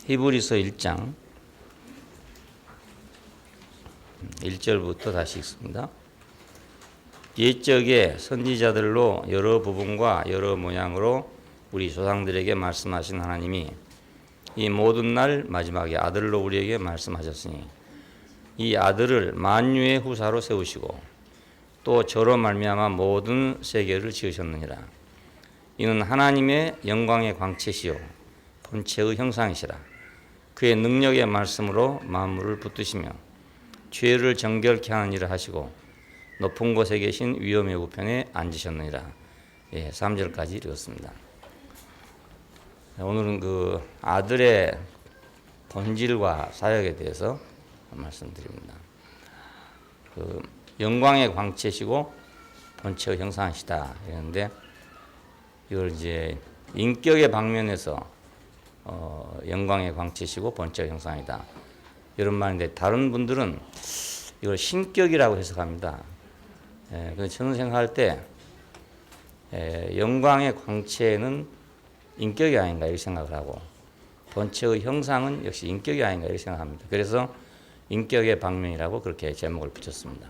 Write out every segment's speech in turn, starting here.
히브리서 1장 1절부터 다시 읽습니다. 옛적에 선지자들로 여러 부분과 여러 모양으로 우리 조상들에게 말씀하신 하나님이 이 모든 날 마지막에 아들로 우리에게 말씀하셨으니 이 아들을 만유의 후사로 세우시고 또 저로 말미암아 모든 세계를 지으셨느니라. 이는 하나님의 영광의 광채시요 본체의 형상이시라. 그의 능력의 말씀으로 만물을 붙드시며 죄를 정결케 하는 일을 하시고 높은 곳에 계신 위엄의 우편에 앉으셨느니라. 3절까지 읽었습니다. 오늘은 그 아들의 본질과 사역에 대해서 말씀드립니다. 그 영광의 광채시고 본체의 형상이시다 이랬는데 이걸 이제 인격의 방면에서 영광의 광채시고 본체의 형상이다 이런 말인데 다른 분들은 이걸 신격이라고 해석합니다. 저는 생각할 때 영광의 광채는 인격이 아닌가 이렇게 생각을 하고 본체의 형상은 역시 인격이 아닌가 이렇게 생각합니다. 그래서 인격의 방면이라고 그렇게 제목을 붙였습니다.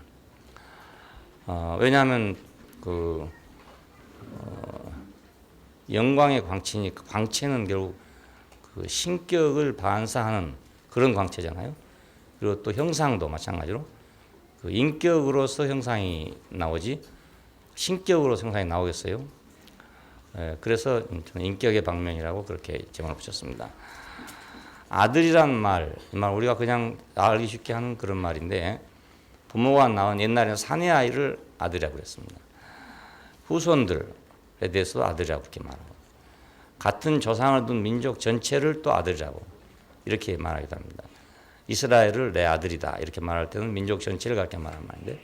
왜냐하면 그 영광의 광채니까 광채는 결국 그 신격을 반사하는 그런 광채잖아요. 그리고 또 형상도 마찬가지로 그 인격으로서 형상이 나오지 신격으로 형상이 나오겠어요? 그래서 저는 인격의 방면이라고 그렇게 제목을 붙였습니다. 아들이란 말, 이 말 우리가 그냥 알기 쉽게 하는 그런 말인데 부모가 낳은 옛날에는 사내 아이를 아들이라고 그랬습니다. 후손들에 대해서도 아들이라고 그렇게 말하고 같은 조상을 둔 민족 전체를 또 아들이라고 이렇게 말하기도 합니다. 이스라엘을 내 아들이다 이렇게 말할 때는 민족 전체를 그렇게 말하는 말인데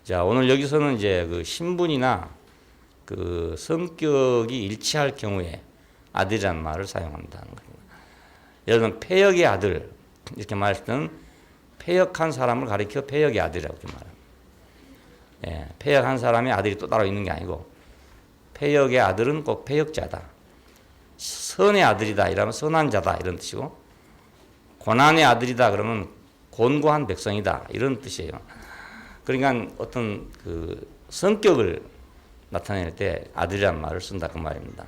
자 오늘 여기서는 이제 그 신분이나 그 성격이 일치할 경우에 아들이라는 말을 사용한다는 겁니다. 예를 들면 폐역의 아들 이렇게 말할 때는 폐역한 사람을 가리켜 폐역의 아들이라고 이렇게 말합니다. 폐역한 사람의 아들이 또 따로 있는 게 아니고 폐역의 아들은 꼭 폐역자다. 선의 아들이다 이러면 선한 자다 이런 뜻이고 고난의 아들이다 그러면 곤고한 백성이다 이런 뜻이에요. 그러니까 어떤 그 성격을 나타낼 때 아들이란 말을 쓴다 그 말입니다.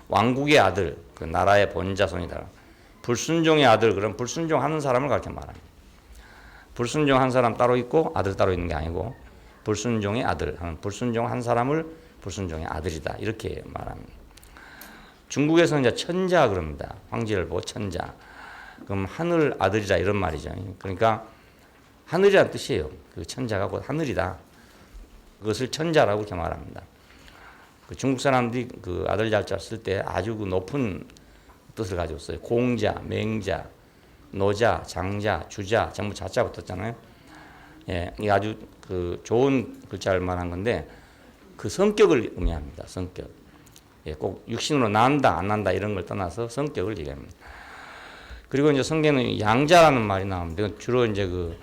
왕국의 아들 그 나라의 본자손이다. 불순종의 아들 그럼 불순종하는 사람을 그렇게 말합니다. 불순종한 사람 따로 있고 아들 따로 있는 게 아니고 불순종의 아들 하는 불순종한 사람을 불순종의 아들이다 이렇게 말합니다. 중국에서는 이제 천자 그럽니다. 황제를 보고 천자. 그럼 하늘 아들이라 이런 말이죠. 그러니까 하늘이란 뜻이에요. 그 천자가 곧 하늘이다. 그것을 천자라고 이렇게 말합니다. 그 중국 사람들이 그 아들 잘자 쓸 때 아주 그 높은 뜻을 가지고 있어요. 공자, 맹자, 노자, 장자, 주자 전부 자자 붙었잖아요. 이게 아주 그 좋은 글자를 말한 건데 그 성격을 의미합니다. 성격. 꼭 육신으로 난다 안 난다 이런 걸 떠나서 성격을 얘기합니다. 그리고 이제 성경에는 양자라는 말이 나옵니다. 주로 이제 그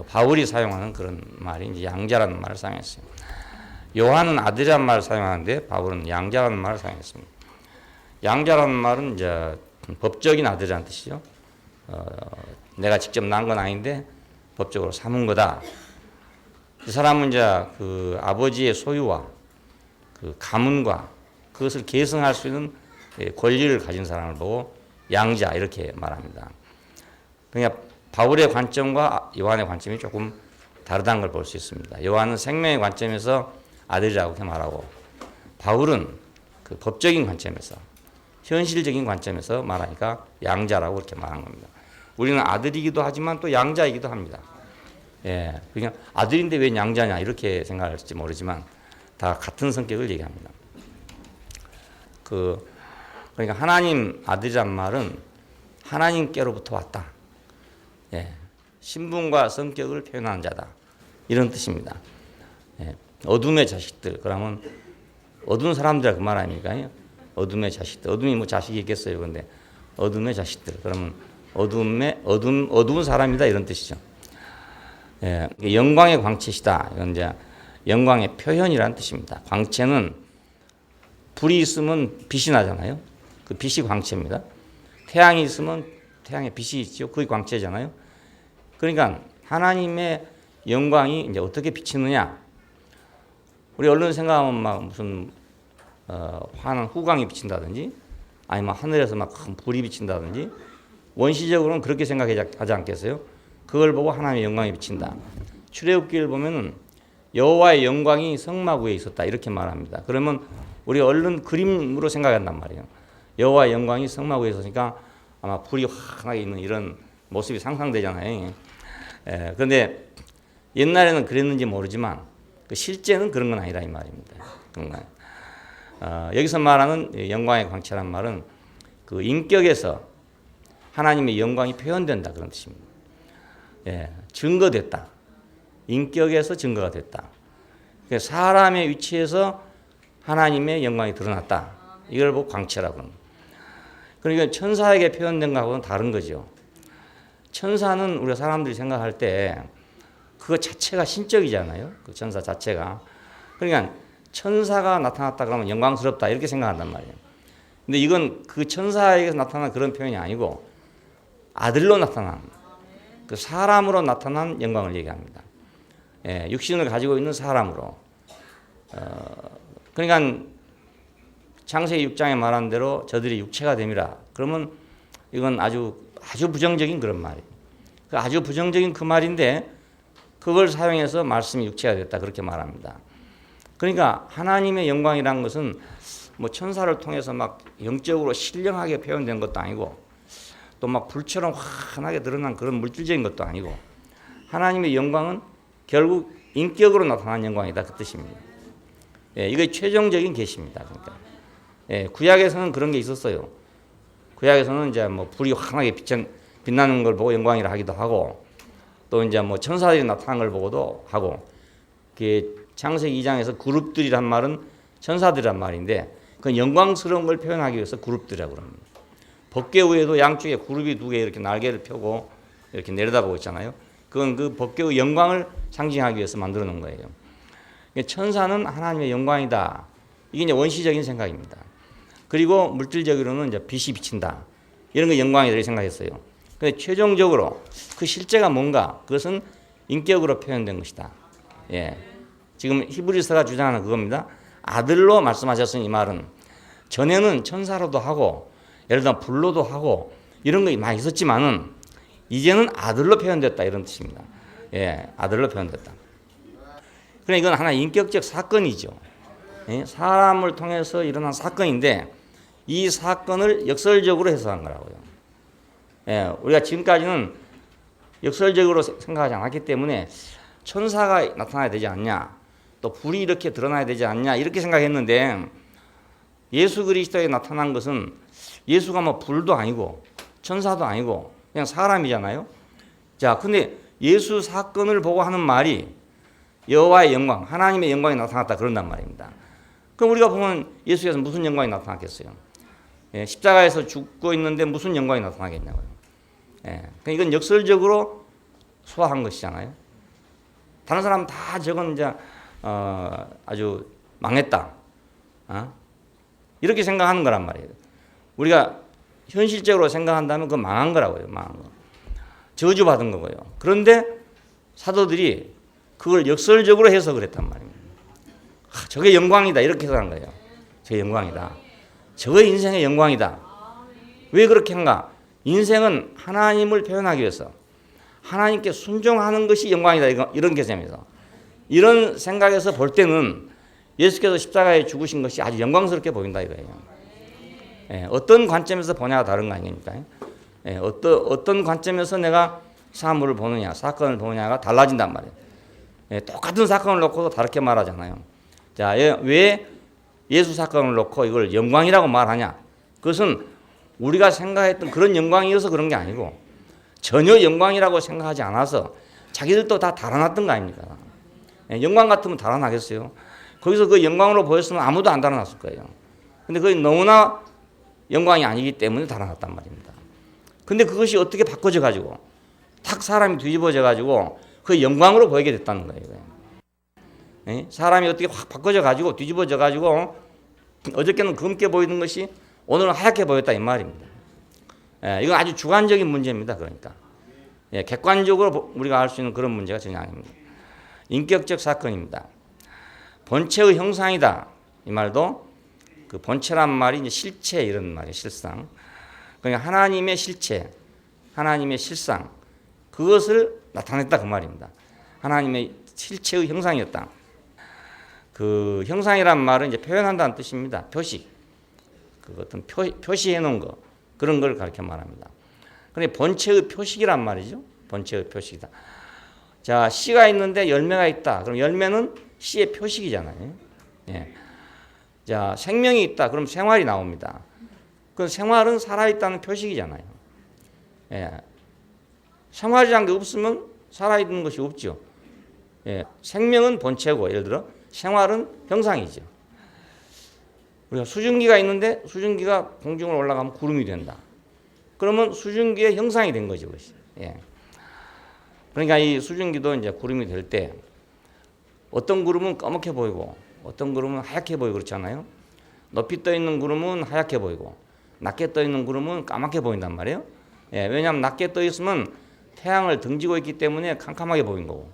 바울이 사용하는 그런 말이 이제 양자라는 말을 사용했어요. 요한은 아들이라는 말을 사용하는데 바울은 양자라는 말을 사용했습니다. 양자라는 말은 이제 법적인 아들이라는 뜻이죠. 내가 직접 낳은 건 아닌데 법적으로 삼은 거다. 이 사람은 이제 그 아버지의 소유와 그 가문과 그것을 계승할 수 있는 권리를 가진 사람을 보고 양자 이렇게 말합니다. 그러니까 바울의 관점과 요한의 관점이 조금 다르다는 걸 볼 수 있습니다. 요한은 생명의 관점에서 아들이라고 이렇게 말하고 바울은 그 법적인 관점에서 현실적인 관점에서 말하니까 양자라고 이렇게 말한 겁니다. 우리는 아들이기도 하지만 또 양자이기도 합니다. 그냥 아들인데 왜 양자냐 이렇게 생각할지 모르지만 다 같은 성격을 얘기합니다. 그러니까 하나님 아들이란 말은 하나님께로부터 왔다. 신분과 성격을 표현하는 자다. 이런 뜻입니다. 어둠의 자식들. 그러면 어두운 사람들 그 말 아닙니까? 어둠의 자식들. 어둠이 뭐 자식이 있겠어요. 근데 어둠의 자식들. 그러면 어두운 사람이다 이런 뜻이죠. 영광의 광채시다. 이건 이제 영광의 표현이라는 뜻입니다. 광채는 불이 있으면 빛이 나잖아요. 그 빛이 광채입니다. 태양이 있으면 태양에 빛이 있죠. 그게 광채잖아요. 그러니까 하나님의 영광이 이제 어떻게 비치느냐? 우리 얼른 생각하면 막 무슨 환한 후광이 비친다든지, 아니면 하늘에서 막 큰 불이 비친다든지, 원시적으로는 그렇게 생각하지 않겠어요? 그걸 보고 하나님의 영광이 비친다. 출애굽기를 보면은 여호와의 영광이 성막 위에 있었다 이렇게 말합니다. 그러면 우리 얼른 그림으로 생각한단 말이에요. 여호와의 영광이 성막 위에 있으니까 아마 불이 환하게 있는 이런 모습이 상상되잖아요. 그런데 옛날에는 그랬는지 모르지만 실제는 그런 건 아니라 이 말입니다. 여기서 말하는 영광의 광채란 말은 그 인격에서 하나님의 영광이 표현된다 그런 뜻입니다. 증거됐다. 인격에서 증거가 됐다. 사람의 위치에서 하나님의 영광이 드러났다. 이걸 보고 광채라고 합니다. 그러니까 천사에게 표현된 것하고는 다른 거죠. 천사는 우리가 사람들이 생각할 때 그거 자체가 신적이잖아요. 그 천사 자체가. 그러니까 천사가 나타났다 그러면 영광스럽다 이렇게 생각한단 말이에요. 근데 이건 그 천사에게서 나타난 그런 표현이 아니고 아들로 나타난 그 사람으로 나타난 영광을 얘기합니다. 육신을 가지고 있는 사람으로. 그러니까 창세기 6장에 말한 대로 저들이 육체가 됨이라. 그러면 이건 아주 부정적인 그런 말이에요. 아주 부정적인 그 말인데 그걸 사용해서 말씀이 육체가 됐다 그렇게 말합니다. 그러니까 하나님의 영광이라는 것은 뭐 천사를 통해서 막 영적으로 신령하게 표현된 것도 아니고 또 막 불처럼 환하게 드러난 그런 물질적인 것도 아니고 하나님의 영광은 결국 인격으로 나타난 영광이다 그 뜻입니다. 이게 최종적인 계시입니다. 그러니까 구약에서는 그런 게 있었어요. 구약에서는 이제 뭐 불이 환하게 빛나는 걸 보고 영광이라 하기도 하고 또 이제 뭐 천사들이 나타난 걸 보고도 하고 창세기 2장에서 그룹들이란 말은 천사들이란 말인데 그 영광스러운 걸 표현하기 위해서 그룹들이라고 합니다. 법궤 위에도 양쪽에 그룹이 두 개 이렇게 날개를 펴고 이렇게 내려다보고 있잖아요. 그건 그 법궤의 영광을 상징하기 위해서 만들어 놓은 거예요. 천사는 하나님의 영광이다. 이게 이제 원시적인 생각입니다. 그리고 물질적으로는 이제 빛이 비친다. 이런 거 영광이다 이렇게 생각했어요. 근데 최종적으로 그 실제가 뭔가 그것은 인격으로 표현된 것이다. 지금 히브리서가 주장하는 그겁니다. 아들로 말씀하셨으니 이 말은 전에는 천사로도 하고 예를 들어 불로도 하고 이런 거 많이 있었지만은 이제는 아들로 표현됐다 이런 뜻입니다. 아들로 표현됐다. 그러니까 이건 하나의 인격적 사건이죠. 사람을 통해서 일어난 사건인데 이 사건을 역설적으로 해석한 거라고요. 우리가 지금까지는 역설적으로 생각하지 않았기 때문에 천사가 나타나야 되지 않냐, 또 불이 이렇게 드러나야 되지 않냐 이렇게 생각했는데 예수 그리스도에 나타난 것은 예수가 뭐 불도 아니고 천사도 아니고 그냥 사람이잖아요. 자, 근데 예수 사건을 보고 하는 말이 여호와의 영광, 하나님의 영광이 나타났다 그런단 말입니다. 그럼 우리가 보면 예수께서 무슨 영광이 나타났겠어요? 십자가에서 죽고 있는데 무슨 영광이 나타나겠냐고요. 그러니까 이건 역설적으로 소화한 것이잖아요. 다른 사람 다 저건 이제 아주 망했다. 이렇게 생각하는 거란 말이에요. 우리가 현실적으로 생각한다면 그건 망한 거라고요. 망한 거. 저주받은 거고요. 그런데 사도들이 그걸 역설적으로 해석을 했단 말입니다. 저게 영광이다 이렇게 해석한 거예요. 저게 영광이다. 저게 인생의 영광이다. 왜 그렇게 한가? 인생은 하나님을 표현하기 위해서 하나님께 순종하는 것이 영광이다 이런 개념에서 이런 생각에서 볼 때는 예수께서 십자가에 죽으신 것이 아주 영광스럽게 보인다 이거예요. 어떤 관점에서 보냐가 다른 거 아닙니까? 어떤 관점에서 내가 사물을 보느냐, 사건을 보느냐가 달라진단 말이에요. 똑같은 사건을 놓고도 다르게 말하잖아요. 자, 왜 예수 사건을 놓고 이걸 영광이라고 말하냐? 그것은 우리가 생각했던 그런 영광이어서 그런 게 아니고 전혀 영광이라고 생각하지 않아서 자기들도 다 달아났던 거 아닙니까? 영광 같으면 달아나겠어요? 거기서 그 영광으로 보였으면 아무도 안 달아났을 거예요. 근데 그게 너무나 영광이 아니기 때문에 달아났단 말입니다. 근데 그것이 어떻게 바꿔져 가지고 탁 사람이 뒤집어져 가지고 그 영광으로 보이게 됐다는 거예요. 사람이 어떻게 확 바꿔져 가지고 뒤집어져 가지고 어저께는 검게 보이던 것이 오늘은 하얗게 보였다 이 말입니다. 예, 이건 아주 주관적인 문제입니다. 그러니까 예, 객관적으로 우리가 알 수 있는 그런 문제가 전혀 아닙니다. 인격적 사건입니다. 본체의 형상이다. 이 말도 그 본체란 말이 이제 실체 이런 말이에요. 실상. 그러니까 하나님의 실체, 하나님의 실상 그것을 나타냈다 그 말입니다. 하나님의 실체의 형상이었다. 그 형상이란 말은 이제 표현한다는 뜻입니다. 표식. 그 어떤 표시해 놓은 거 그런 걸 가르쳐 말합니다. 그런데 본체의 표식이란 말이죠. 본체의 표식이다. 자, 씨가 있는데 열매가 있다. 그럼 열매는 씨의 표식이잖아요. 예. 자, 생명이 있다. 그럼 생활이 나옵니다. 그 생활은 살아있다는 표식이잖아요. 예. 생활이란 게 없으면 살아있는 것이 없죠. 예. 생명은 본체고, 예를 들어 생활은 형상이죠. 우리가 수증기가 있는데 수증기가 공중으로 올라가면 구름이 된다. 그러면 수증기의 형상이 된 거죠, 그것이. 예. 그러니까 이 수증기도 이제 구름이 될 때 어떤 구름은 검게 보이고 어떤 구름은 하얗게 보이고 그렇잖아요. 높이 떠 있는 구름은 하얗게 보이고 낮게 떠 있는 구름은 까맣게 보인단 말이에요. 예, 왜냐하면 낮게 떠 있으면 태양을 등지고 있기 때문에 캄캄하게 보인 거고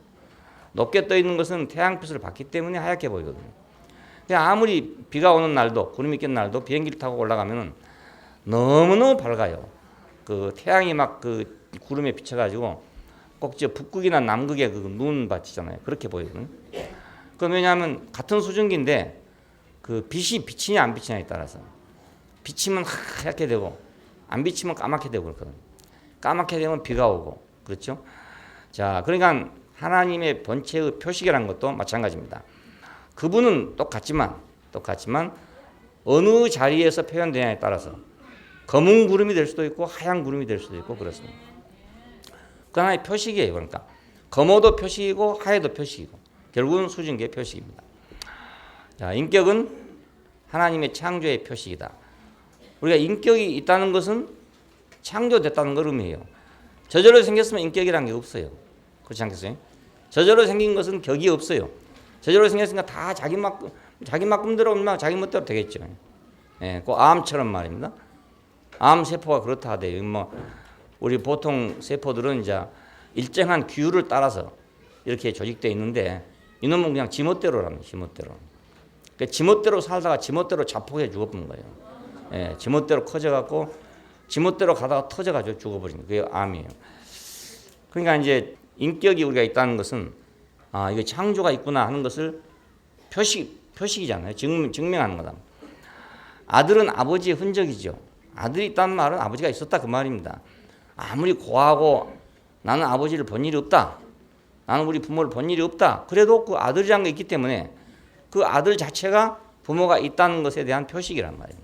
높게 떠 있는 것은 태양빛을 받기 때문에 하얗게 보이거든요. 그냥 아무리 비가 오는 날도 구름이 낀 날도 비행기를 타고 올라가면 너무너무 밝아요. 그 태양이 막 그 구름에 비쳐가지고 꼭 저 북극이나 남극의 그 눈 받치잖아요. 그렇게 보이거든요. 그건 왜냐하면 같은 수증기인데 그 빛이 비치냐 안 비치냐에 따라서 비치면 하얗게 되고 안 비치면 까맣게 되고 그렇거든요. 까맣게 되면 비가 오고 그렇죠. 자, 그러니까 하나님의 본체의 표식이라는 것도 마찬가지입니다. 그분은 똑같지만 어느 자리에서 표현되냐에 따라서 검은 구름이 될 수도 있고 하얀 구름이 될 수도 있고 그렇습니다. 그 하나의 표식이에요. 그러니까 검어도 표식이고 하얘도 표식이고 결국은 수증기의 표식입니다. 자, 인격은 하나님의 창조의 표식이다. 우리가 인격이 있다는 것은 창조됐다는 걸 의미해요. 저절로 생겼으면 인격이라는 게 없어요. 그렇지 않겠어요? 저절로 생긴 것은 격이 없어요. 저절로 생겼으니까 다 자기 막꿈대로 자기 멋대로 되겠죠. 예, 그 암처럼 말입니다. 암 세포가 그렇다 하대요. 뭐 우리 보통 세포들은 이제 일정한 규율을 따라서 이렇게 조직되어 있는데 이놈은 그냥 지멋대로랍니다. 지멋대로. 그러니까 지멋대로 살다가 지멋대로 자폭해 죽어버린 거예요. 예, 지멋대로 커져갖고 지멋대로 가다가 터져가지고 죽어버린 거예요. 그게 암이에요. 그러니까 이제 인격이 우리가 있다는 것은 아, 이게 창조가 있구나 하는 것을 표식이잖아요. 증명하는 거다. 아들은 아버지의 흔적이죠. 아들이 있다는 말은 아버지가 있었다 그 말입니다. 아무리 고하고 나는 아버지를 본 일이 없다. 나는 우리 부모를 본 일이 없다. 그래도 그 아들이라는 게 있기 때문에 그 아들 자체가 부모가 있다는 것에 대한 표식이란 말이에요.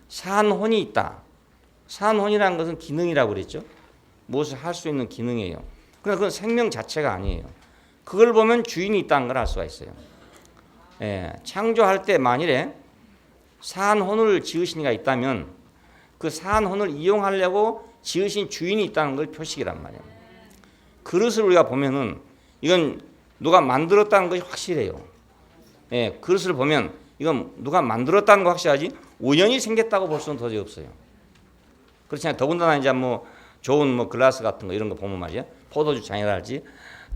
산혼이 있다. 산혼이라는 것은 기능이라고 그랬죠. 무엇을 할 수 있는 기능이에요. 그러나 그건 생명 자체가 아니에요. 그걸 보면 주인이 있다는 걸 알 수가 있어요. 예, 창조할 때 만일에 산혼을 지으신 이가 있다면 그 산혼을 이용하려고 지으신 주인이 있다는 걸 표식이란 말이에요. 그릇을 우리가 보면은 이건 누가 만들었다는 것이 확실해요. 예, 그릇을 보면 이건 누가 만들었다는 거 확실하지 우연히 생겼다고 볼 수는 도저히 없어요. 그렇잖아요. 더군다나 이제 뭐 좋은 뭐 글라스 같은 거 이런 거 보면 말이야 포도주 잔이랄지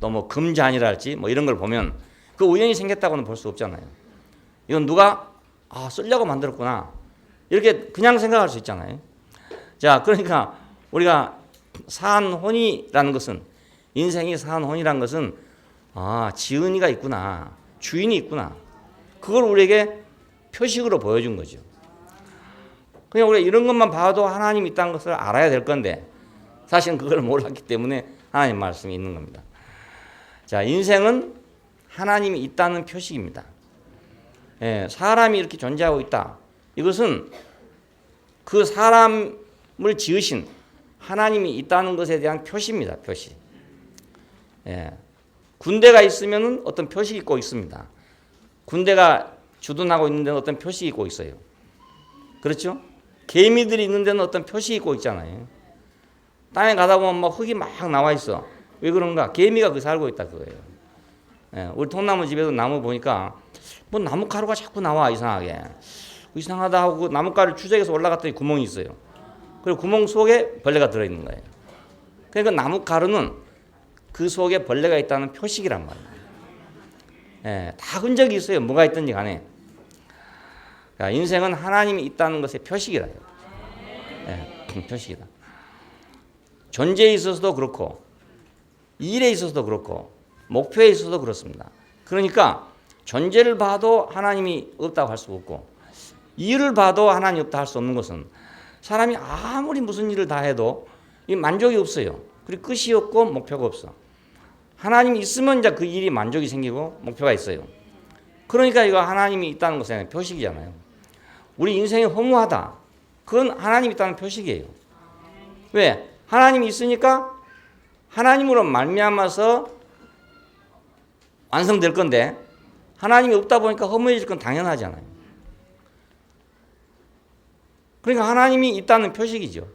또 뭐 금잔이랄지 뭐 이런 걸 보면 그 우연히 생겼다고는 볼 수 없잖아요. 이건 누가 쓰려고 만들었구나 이렇게 그냥 생각할 수 있잖아요. 자, 그러니까 우리가 산혼이라는 것은 인생이 산혼이라는 것은 지은이가 있구나 주인이 있구나 그걸 우리에게 표식으로 보여준 거죠. 그냥 우리가 이런 것만 봐도 하나님이 있다는 것을 알아야 될 건데 사실은 그걸 몰랐기 때문에 하나님 말씀이 있는 겁니다. 자, 인생은 하나님이 있다는 표식입니다. 예, 사람이 이렇게 존재하고 있다. 이것은 그 사람을 지으신 하나님이 있다는 것에 대한 표시입니다. 표시. 예, 군대가 있으면 어떤 표식이 꼭 있습니다. 군대가 주둔하고 있는 데는 어떤 표식이 꼭 있어요. 그렇죠? 개미들이 있는 데는 어떤 표식이 꼭 있잖아요. 땅에 가다 보면 막 흙이 막 나와 있어. 왜 그런가? 개미가 그 살고 있다 그거예요. 예, 우리 통나무 집에도 나무 보니까 뭐 나무가루가 자꾸 나와 이상하게. 이상하다 하고 나무가루 추적해서 올라갔더니 구멍이 있어요. 그리고 구멍 속에 벌레가 들어있는 거예요. 그러니까 나무 가루는 그 속에 벌레가 있다는 표식이란 말이에요. 예, 다 흔적이 있어요. 뭐가 있든지 간에. 그러니까 인생은 하나님이 있다는 것의 표식이라요. 예, 표식이다. 존재에 있어서도 그렇고 일에 있어서도 그렇고 목표에 있어서도 그렇습니다. 그러니까 존재를 봐도 하나님이 없다고 할 수 없고 일을 봐도 하나님이 없다 할 수 없는 것은 사람이 아무리 무슨 일을 다 해도 이 만족이 없어요. 그리고 끝이 없고 목표가 없어. 하나님이 있으면 이제 그 일이 만족이 생기고 목표가 있어요. 그러니까 이거 하나님이 있다는 것은 표식이잖아요. 우리 인생이 허무하다. 그건 하나님이 있다는 표식이에요. 왜? 하나님이 있으니까 하나님으로 말미암아서 완성될 건데 하나님이 없다 보니까 허무해질 건 당연하잖아요. 그러니까 하나님이 있다는 표식이죠.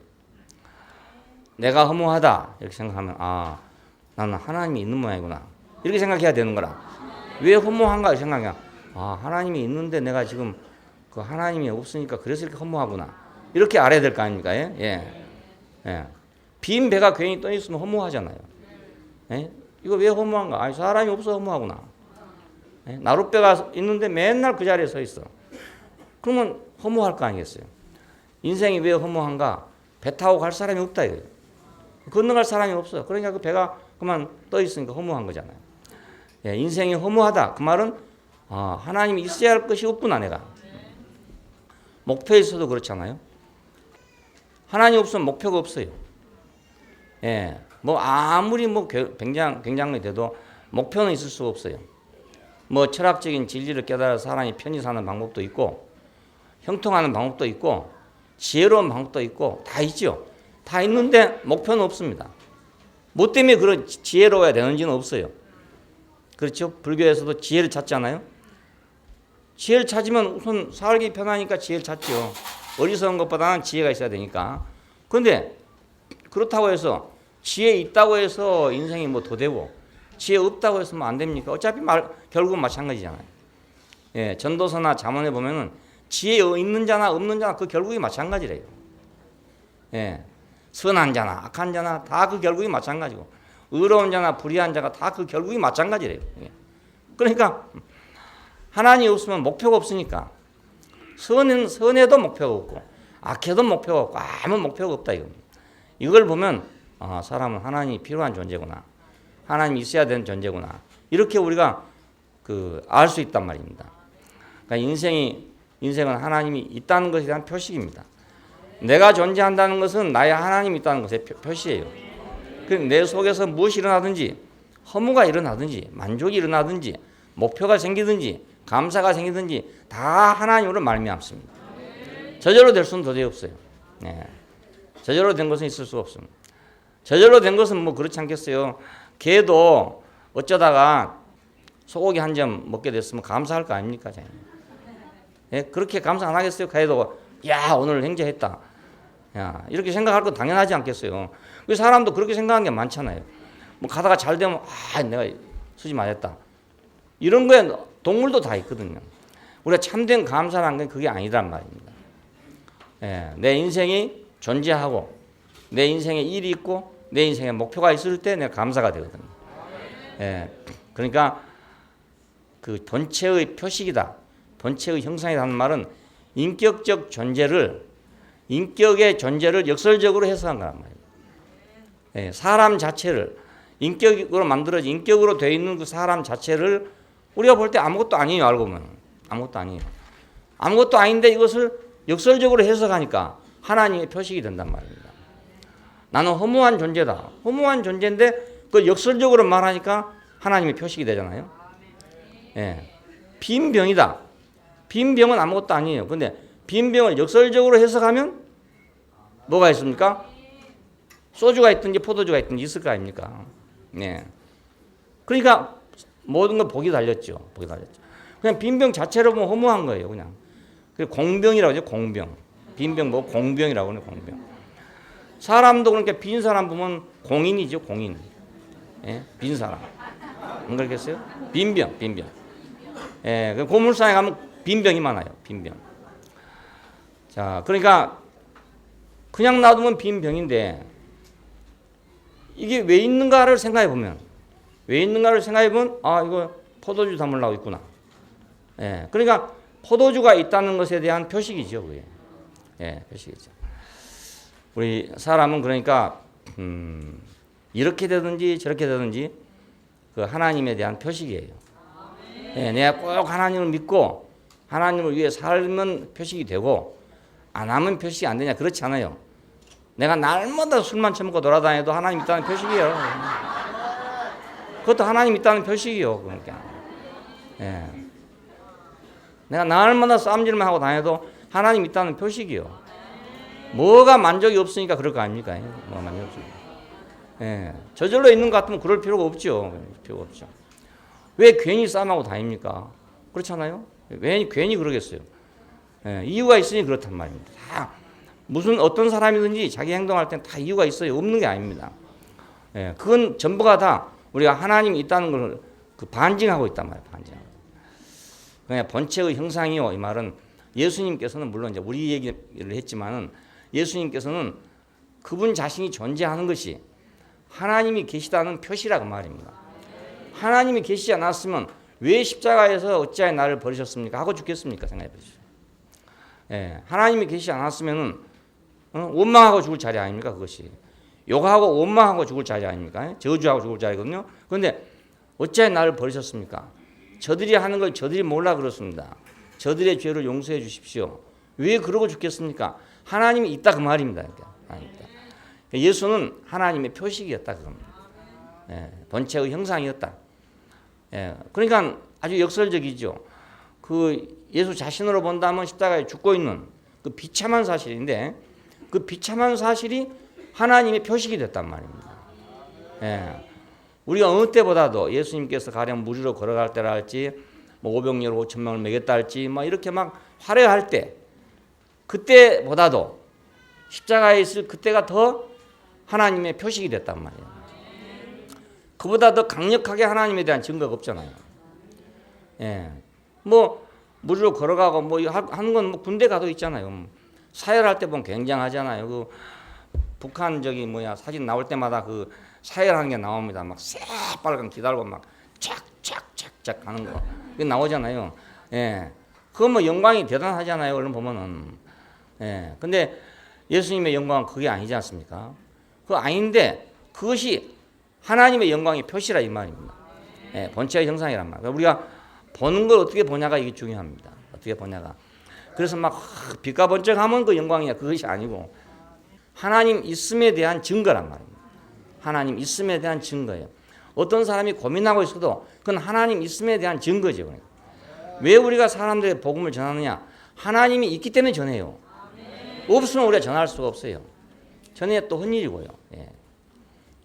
내가 허무하다 이렇게 생각하면 아 나는 하나님이 있는 모양이구나 이렇게 생각해야 되는 거라. 왜 허무한가 이렇게 생각해. 아 하나님이 있는데 내가 지금 그 하나님이 없으니까 그래서 이렇게 허무하구나 이렇게 알아야 될 거 아닙니까? 예. 빈 배가 괜히 떠 있으면 허무하잖아요. 예? 이거 왜 허무한가? 아니 사람이 없어 허무하구나. 예? 나룻배가 있는데 맨날 그 자리에 서 있어. 그러면 허무할 거 아니겠어요? 인생이 왜 허무한가? 배 타고 갈 사람이 없다 이거예요. 건너갈 사람이 없어요. 그러니까 그 배가 그만 떠 있으니까 허무한 거잖아요. 예, 인생이 허무하다. 그 말은 아, 하나님이 있어야 할 것이 없구나 내가. 목표에 있어도 그렇잖아요. 하나님 없으면 목표가 없어요. 예, 뭐 아무리 뭐 굉장히 돼도 목표는 있을 수가 없어요. 뭐 철학적인 진리를 깨달아서 사람이 편히 사는 방법도 있고 형통하는 방법도 있고 지혜로운 방법도 있고 다 있죠. 다 있는데 목표는 없습니다. 뭐 때문에 그런 지혜로워야 되는지는 없어요. 그렇죠? 불교에서도 지혜를 찾잖아요. 지혜를 찾으면 우선 살기 편하니까 지혜를 찾죠. 어리석은 것보다는 지혜가 있어야 되니까. 그런데 그렇다고 해서 지혜 있다고 해서 인생이 뭐 더 되고 지혜 없다고 해서 뭐 안 됩니까? 어차피 결국은 마찬가지잖아요. 예, 전도서나 잠언에 보면은 지혜 있는 자나 없는 자나 그 결국이 마찬가지래요. 예, 선한 자나 악한 자나 다 그 결국이 마찬가지고 의로운 자나 불의한 자가 다 그 결국이 마찬가지래요. 예. 그러니까 하나님이 없으면 목표가 없으니까 선해도 목표가 없고 악해도 목표가 없고 아무 목표가 없다 이겁니다. 이걸 보면 아, 사람은 하나님이 필요한 존재구나. 하나님이 있어야 되는 존재구나. 이렇게 우리가 알 수 있단 말입니다. 그러니까 인생은 하나님이 있다는 것에 대한 표식입니다. 내가 존재한다는 것은 나의 하나님이 있다는 것의 표시예요. 내 속에서 무엇이 일어나든지 허무가 일어나든지 만족이 일어나든지 목표가 생기든지 감사가 생기든지 다 하나님으로 말미암습니다. 저절로 될 수는 도저히 없어요. 네. 저절로 된 것은 있을 수 없습니다. 저절로 된 것은 뭐 그렇지 않겠어요. 개도 어쩌다가 소고기 한 점 먹게 됐으면 감사할 거 아닙니까? 예? 그렇게 감사 안 하겠어요? 개도 야 오늘 행제했다. 야 이렇게 생각할 건 당연하지 않겠어요. 그 사람도 그렇게 생각하는 게 많잖아요. 뭐 가다가 잘 되면 아 내가 수지 맞았다. 이런 거에 동물도 다 있거든요. 우리가 참된 감사라는 건 그게 아니란 말입니다. 예, 내 인생이 존재하고 내 인생에 일이 있고 내 인생에 목표가 있을 때 내가 감사가 되거든요. 예, 그러니까 그 본체의 표식이다. 본체의 형상이라는 말은 인격의 존재를 역설적으로 해석한 거란 말이에요. 예, 사람 자체를 인격으로 만들어진 인격으로 되어 있는 그 사람 자체를 우리가 볼 때 아무것도 아니에요. 알고 보면 아무것도 아니에요. 아무것도 아닌데 이것을 역설적으로 해석하니까 하나님의 표식이 된단 말입니다. 나는 허무한 존재다. 허무한 존재인데 그걸 역설적으로 말하니까 하나님의 표식이 되잖아요. 예, 빈 병이다. 빈 병은 아무것도 아니에요. 근데 빈 병을 역설적으로 해석하면 뭐가 있습니까? 소주가 있든지 포도주가 있든지 있을 거 아닙니까? 예. 그러니까 모든 건 복이 달렸죠. 복이 달렸죠. 그냥 빈병 자체로 보면 허무한 거예요. 그냥. 공병이라고 하죠. 공병. 빈병 뭐 공병이라고 하는 공병. 사람도 그러니까 빈 사람 보면 공인이죠. 공인. 예? 빈 사람. 안 그렇겠어요? 빈병. 예, 고물상에 가면 빈병이 많아요. 빈병. 자, 그러니까 그냥 놔두면 빈 병인데 이게 왜 있는가를 생각해 보면 아, 이거 포도주 담으려고 있구나. 예, 그러니까 포도주가 있다는 것에 대한 표식이죠, 그게. 예, 표식이죠. 우리 사람은 그러니까 이렇게 되든지 저렇게 되든지 그 하나님에 대한 표식이에요. 예, 내가 꼭 하나님을 믿고 하나님을 위해 살면 표식이 되고 안 하면 표식이 안 되냐, 그렇지 않아요. 내가 날마다 술만 처먹고 돌아다녀도 하나님 있다는 표식이에요. 그것도 하나님 있다는 표식이요. 그러니까. 예. 내가 날마다 싸움질만 하고 다녀도 하나님 있다는 표식이요. 뭐가 만족이 없으니까 그럴 거 아닙니까? 뭐가 만족이 없으니까. 예. 저절로 있는 것 같으면 그럴 필요가 없죠. 왜 괜히 싸움하고 다닙니까? 그렇잖아요. 왜 괜히 그러겠어요. 예. 이유가 있으니 그렇단 말입니다. 다 무슨 어떤 사람이든지 자기 행동할 땐 다 이유가 있어요. 없는 게 아닙니다. 예. 그건 전부가 다 우리가 하나님이 있다는 걸 그 반증하고 있단 말이에요. 반증하고. 그냥 본체의 형상이요. 이 말은 예수님께서는 물론 이제 우리 얘기를 했지만은 예수님께서는 그분 자신이 존재하는 것이 하나님이 계시다는 표시라고 말입니다. 하나님이 계시지 않았으면 왜 십자가에서 어찌하여 나를 버리셨습니까? 하고 죽겠습니까? 생각해 보시죠. 예, 하나님이 계시지 않았으면은 원망하고 죽을 자리 아닙니까? 그것이 욕하고 원망하고 죽을 자리 아닙니까? 저주하고 죽을 자리거든요. 그런데 어찌하여 나를 버리셨습니까? 저들이 하는 걸 저들이 몰라 그렇습니다. 저들의 죄를 용서해 주십시오. 왜 그러고 죽겠습니까? 하나님이 있다 그 말입니다. 그러니까 예수는 하나님의 표식이었다 그겁니다. 예, 본체의 형상이었다. 예, 그러니까 아주 역설적이죠. 그 예수 자신으로 본다면 십자가에 죽고 있는 그 비참한 사실인데 그 비참한 사실이 하나님의 표식이 됐단 말입니다. 예, 우리가 어느 때보다도 예수님께서 가령 무리로 걸어갈 때라 할지 뭐 500명 5,000명을 먹였다 할지 뭐 이렇게 막 화려할 때 그때보다도 십자가에 있을 그때가 더 하나님의 표식이 됐단 말이에요. 그보다 더 강력하게 하나님에 대한 증거가 없잖아요. 예, 뭐 무리로 걸어가고 뭐 하는 건 뭐 군대 가도 있잖아요. 사열할 때 보면 굉장하잖아요. 그 북한 사진 나올 때마다 그 사열하는 게 나옵니다. 막 새빨간 기다리고 막 착착착착 하는 거 그게 나오잖아요. 예, 그건 뭐 영광이 대단하잖아요. 얼른 보면은. 예, 근데 예수님의 영광은 그게 아니지 않습니까? 그거 아닌데 그것이 하나님의 영광의 표시라 이 말입니다. 예, 본체의 형상이란 말이에요. 우리가 보는 걸 어떻게 보냐가 이게 중요합니다. 어떻게 보냐가. 그래서 막 빛과 번쩍하면 그 영광이냐 그것이 아니고 하나님 있음에 대한 증거란 말입니다. 하나님 있음에 대한 증거예요. 어떤 사람이 고민하고 있어도 그건 하나님 있음에 대한 증거죠. 왜 우리가 사람들에게 복음을 전하느냐? 하나님이 있기 때문에 전해요. 없으면 우리가 전할 수가 없어요. 전해 또 헛일이고요. 예.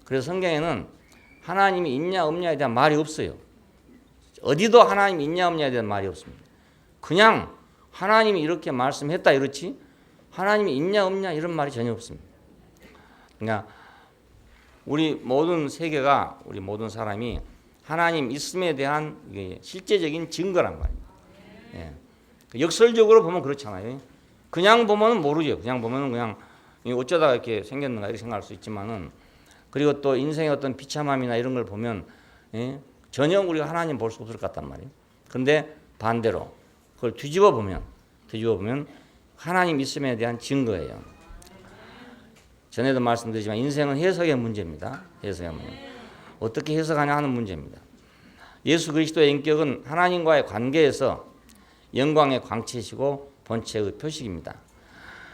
그래서 성경에는 하나님이 있냐 없냐에 대한 말이 없어요. 어디도 하나님이 있냐 없냐에 대한 말이 없습니다. 그냥 하나님이 이렇게 말씀했다 이렇지 하나님이 있냐 없냐 이런 말이 전혀 없습니다. 그러니까 우리 모든 세계가 우리 모든 사람이 하나님 있음에 대한 실제적인 증거란 말이에요. 예. 역설적으로 보면 그렇잖아요. 그냥 보면은 모르죠. 그냥 보면은 그냥 어쩌다가 이렇게 생겼는가 이렇게 생각할 수 있지만은 그리고 또 인생의 어떤 비참함이나 이런 걸 보면 예? 전혀 우리가 하나님 볼 수 없을 것 같단 말이에요. 그런데 반대로 그걸 뒤집어 보면 하나님 있음에 대한 증거예요. 전에도 말씀드리지만 인생은 해석의 문제입니다. 해석의 문제. 어떻게 해석하냐 하는 문제입니다. 예수 그리스도의 인격은 하나님과의 관계에서 영광의 광채시고 본체의 표식입니다.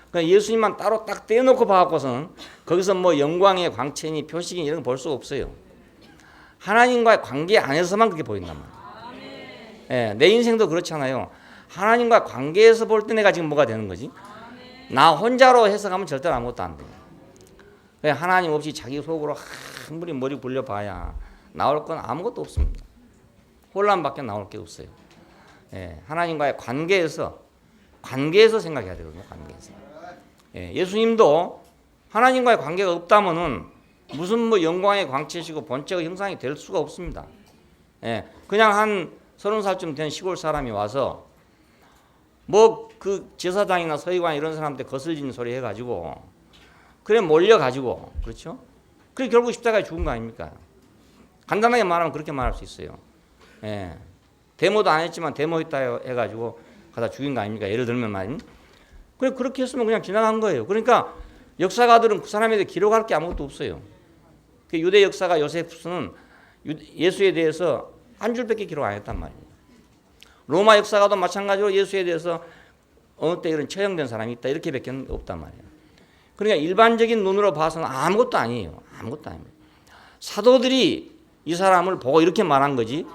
그러니까 예수님만 따로 딱 떼놓고 봐갖고서는 거기서 뭐 영광의 광채니 표식이니 이런 거 볼 수가 없어요. 하나님과의 관계 안에서만 그렇게 보인단 말이에요. 예, 내 인생도 그렇잖아요. 하나님과 관계에서 볼 때 내가 지금 뭐가 되는 거지? 나 혼자로 해석하면 절대로 아무것도 안 돼요. 하나님 없이 자기 속으로 아무리 머리 굴려봐야 나올 건 아무것도 없습니다. 혼란밖에 나올 게 없어요. 예, 하나님과의 관계에서 생각해야 되거든요. 관계에서. 예, 예수님도 하나님과의 관계가 없다면은 무슨 뭐 영광의 광채시고 본체의 형상이 될 수가 없습니다. 예, 그냥 한 30살쯤 된 시골 사람이 와서 뭐 그 제사장이나 서기관 이런 사람한테 거슬리는 소리 해가지고 그래 몰려가지고, 그렇죠? 그래 결국 십자가에 죽은 거 아닙니까? 간단하게 말하면 그렇게 말할 수 있어요. 예. 데모도 안 했지만 데모했다 해가지고 가다 죽인 거 아닙니까? 예를 들면 말이면. 그래 그렇게 했으면 그냥 지나간 거예요. 그러니까 역사가들은 그 사람에 대해 기록할 게 아무것도 없어요. 그 유대 역사가 요세푸스는 예수에 대해서 한 줄밖에 기록 안 했단 말입니다. 로마 역사가도 마찬가지로 예수에 대해서 어느 때 이런 처형된 사람이 있다 이렇게밖에 없단 말이에요. 그러니까 일반적인 눈으로 봐서는 아무것도 아니에요. 아무것도 아닙니다. 사도들이 이 사람을 보고 이렇게 말한 거지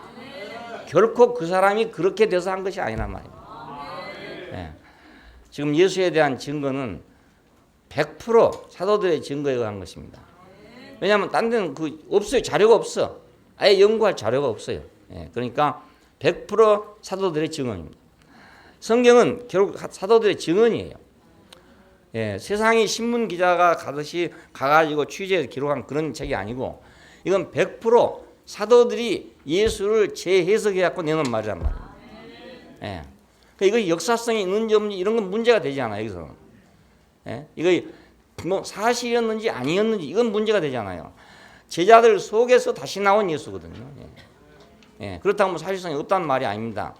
결코 그 사람이 그렇게 돼서 한 것이 아니란 말입니다. 네. 지금 예수에 대한 증거는 100% 사도들의 증거에 의한 것입니다. 왜냐하면 딴 데는 없어요. 자료가 없어. 아예 연구할 자료가 없어요. 예, 그러니까 100% 사도들의 증언입니다. 성경은 결국 사도들의 증언이에요. 예, 세상이 신문 기자가 가듯이 가가지고 취재해서 기록한 그런 책이 아니고 이건 100% 사도들이 예수를 재해석해갖고 내놓은 말이란 말이에요. 예, 그러니까 이거 역사성이 있는지 없는지 이런 건 문제가 되지 않아요. 여기서는. 예, 이거 뭐 사실이었는지 아니었는지 이건 문제가 되지 않아요. 제자들 속에서 다시 나온 예수거든요. 예. 예, 그렇다고 뭐 사실성이 없다는 말이 아닙니다.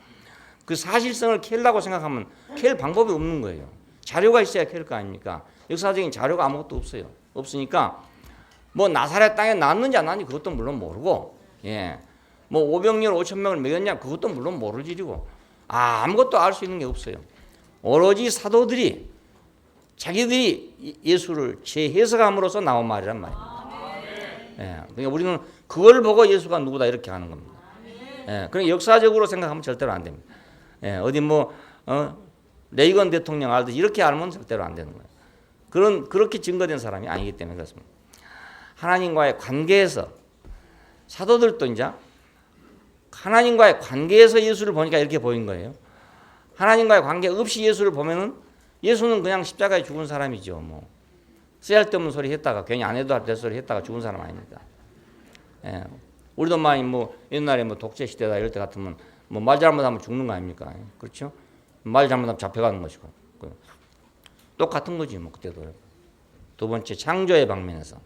그 사실성을 캐려고 생각하면 캘 방법이 없는 거예요. 자료가 있어야 캘 거 아닙니까? 역사적인 자료가 아무것도 없어요. 없으니까 뭐 나사렛 땅에 낳았는지 안 낳았는지 그것도 물론 모르고, 예, 뭐 500년 5,000명을 먹였냐 그것도 물론 모를 일이고 아무것도 알 수 있는 게 없어요. 오로지 사도들이 자기들이 예수를 재해석함으로써 나온 말이란 말입니다. 예, 그러니까 우리는 그걸 보고 예수가 누구다 이렇게 하는 겁니다. 예, 그러니까 역사적으로 생각하면 절대로 안 됩니다. 예, 어디 뭐 레이건 대통령 알듯이 이렇게 알면 절대로 안 되는 거예요. 그렇게 증거된 사람이 아니기 때문에 그렇습니다. 하나님과의 관계에서 사도들도 이제 하나님과의 관계에서 예수를 보니까 이렇게 보인 거예요. 하나님과의 관계 없이 예수를 보면은 예수는 그냥 십자가에 죽은 사람이죠. 뭐 쓸데없는 소리 했다가 괜히 안 해도 될 소리 했다가 죽은 사람 아닙니까? 예, 우리도 많이 뭐 옛날에 뭐 독재 시대다 이럴 때 같으면 뭐 말 잘못하면 죽는 거 아닙니까? 그렇죠? 말 잘못하면 잡혀가는 것이고 똑같은 거지 뭐 그때도. 두 번째 창조의 방면에서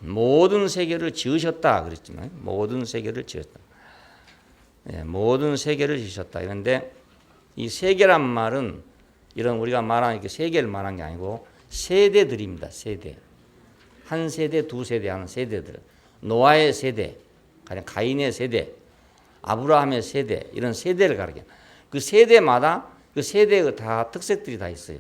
모든 세계를 지으셨다 그랬지만 모든 세계를 지었다. 예, 모든 세계를 지으셨다. 그런데 이 세계란 말은 이런 우리가 말하는 이렇게 세계를 말한 게 아니고 세대들입니다. 세대. 한 세대, 두 세대 하는 세대들. 노아의 세대, 가령 가인의 세대, 아브라함의 세대 이런 세대를 가리켜. 그 세대마다 그 세대의 다 특색들이 다 있어요.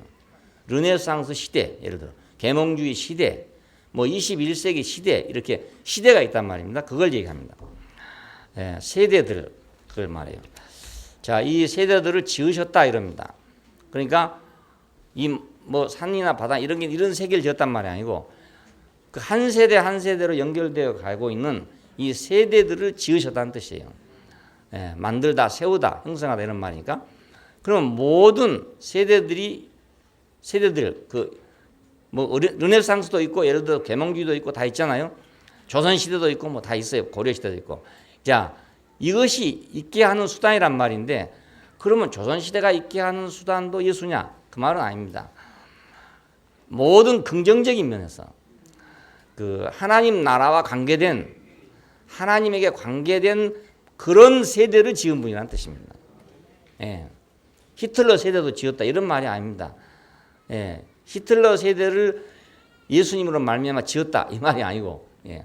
르네상스 시대, 예를 들어 계몽주의 시대, 뭐 21세기 시대 이렇게 시대가 있단 말입니다. 그걸 얘기합니다. 예, 세대들 그걸 말해요. 자, 이 세대들을 지으셨다 이럽니다. 그러니까 이 뭐 산이나 바다 이런 게 이런 세계를 지었단 말이 아니고 그 한 세대 한 세대로 연결되어 가고 있는 이 세대들을 지으셨다는 뜻이에요. 예, 만들다, 세우다, 형성하다 이런 말이니까. 그러면 모든 세대들 그 뭐 르네상스도 있고 예를 들어 계몽주의도 있고 다 있잖아요. 조선 시대도 있고 뭐 다 있어요. 고려 시대도 있고. 자, 이것이 있게 하는 수단이란 말인데 그러면 조선 시대가 있게 하는 수단도 예수냐? 그 말은 아닙니다. 모든 긍정적인 면에서 그 하나님 나라와 관계된 하나님에게 관계된 그런 세대를 지은 분이라는 뜻입니다. 예. 히틀러 세대도 지었다 이런 말이 아닙니다. 예. 히틀러 세대를 예수님으로 말미암아 지었다 이 말이 아니고, 예.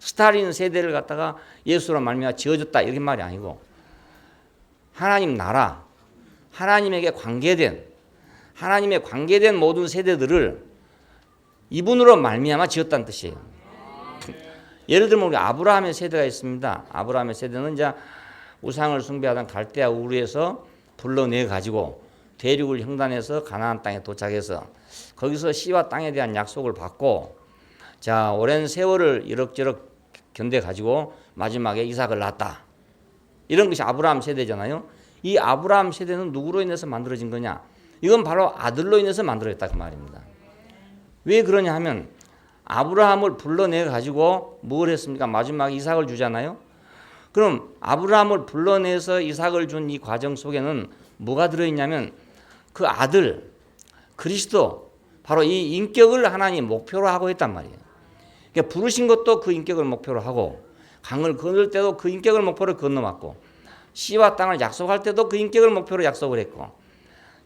스탈린 세대를 갖다가 예수로 말미암아 지어졌다 이렇게 말이 아니고 하나님 나라, 하나님에게 관계된 모든 세대들을 이분으로 말미암아 지었다는 뜻이에요. 예를 들면 우리 아브라함의 세대가 있습니다. 아브라함의 세대는 이제 우상을 숭배하던 갈대아 우르에서 불러내 가지고 대륙을 횡단해서 가나안 땅에 도착해서 거기서 씨와 땅에 대한 약속을 받고 자, 오랜 세월을 이럭저럭 견뎌 가지고 마지막에 이삭을 낳았다. 이런 것이 아브라함 세대잖아요. 이 아브라함 세대는 누구로 인해서 만들어진 거냐? 이건 바로 아들로 인해서 만들어졌다 그 말입니다. 왜 그러냐 하면 아브라함을 불러내 가지고 뭘 했습니까? 마지막에 이삭을 주잖아요. 그럼 아브라함을 불러내서 이삭을 준 이 과정 속에는 뭐가 들어있냐면 그 아들 그리스도 바로 이 인격을 하나님 목표로 하고 했단 말이에요. 그러니까 부르신 것도 그 인격을 목표로 하고 강을 건널 때도 그 인격을 목표로 건너왔고 씨와 땅을 약속할 때도 그 인격을 목표로 약속을 했고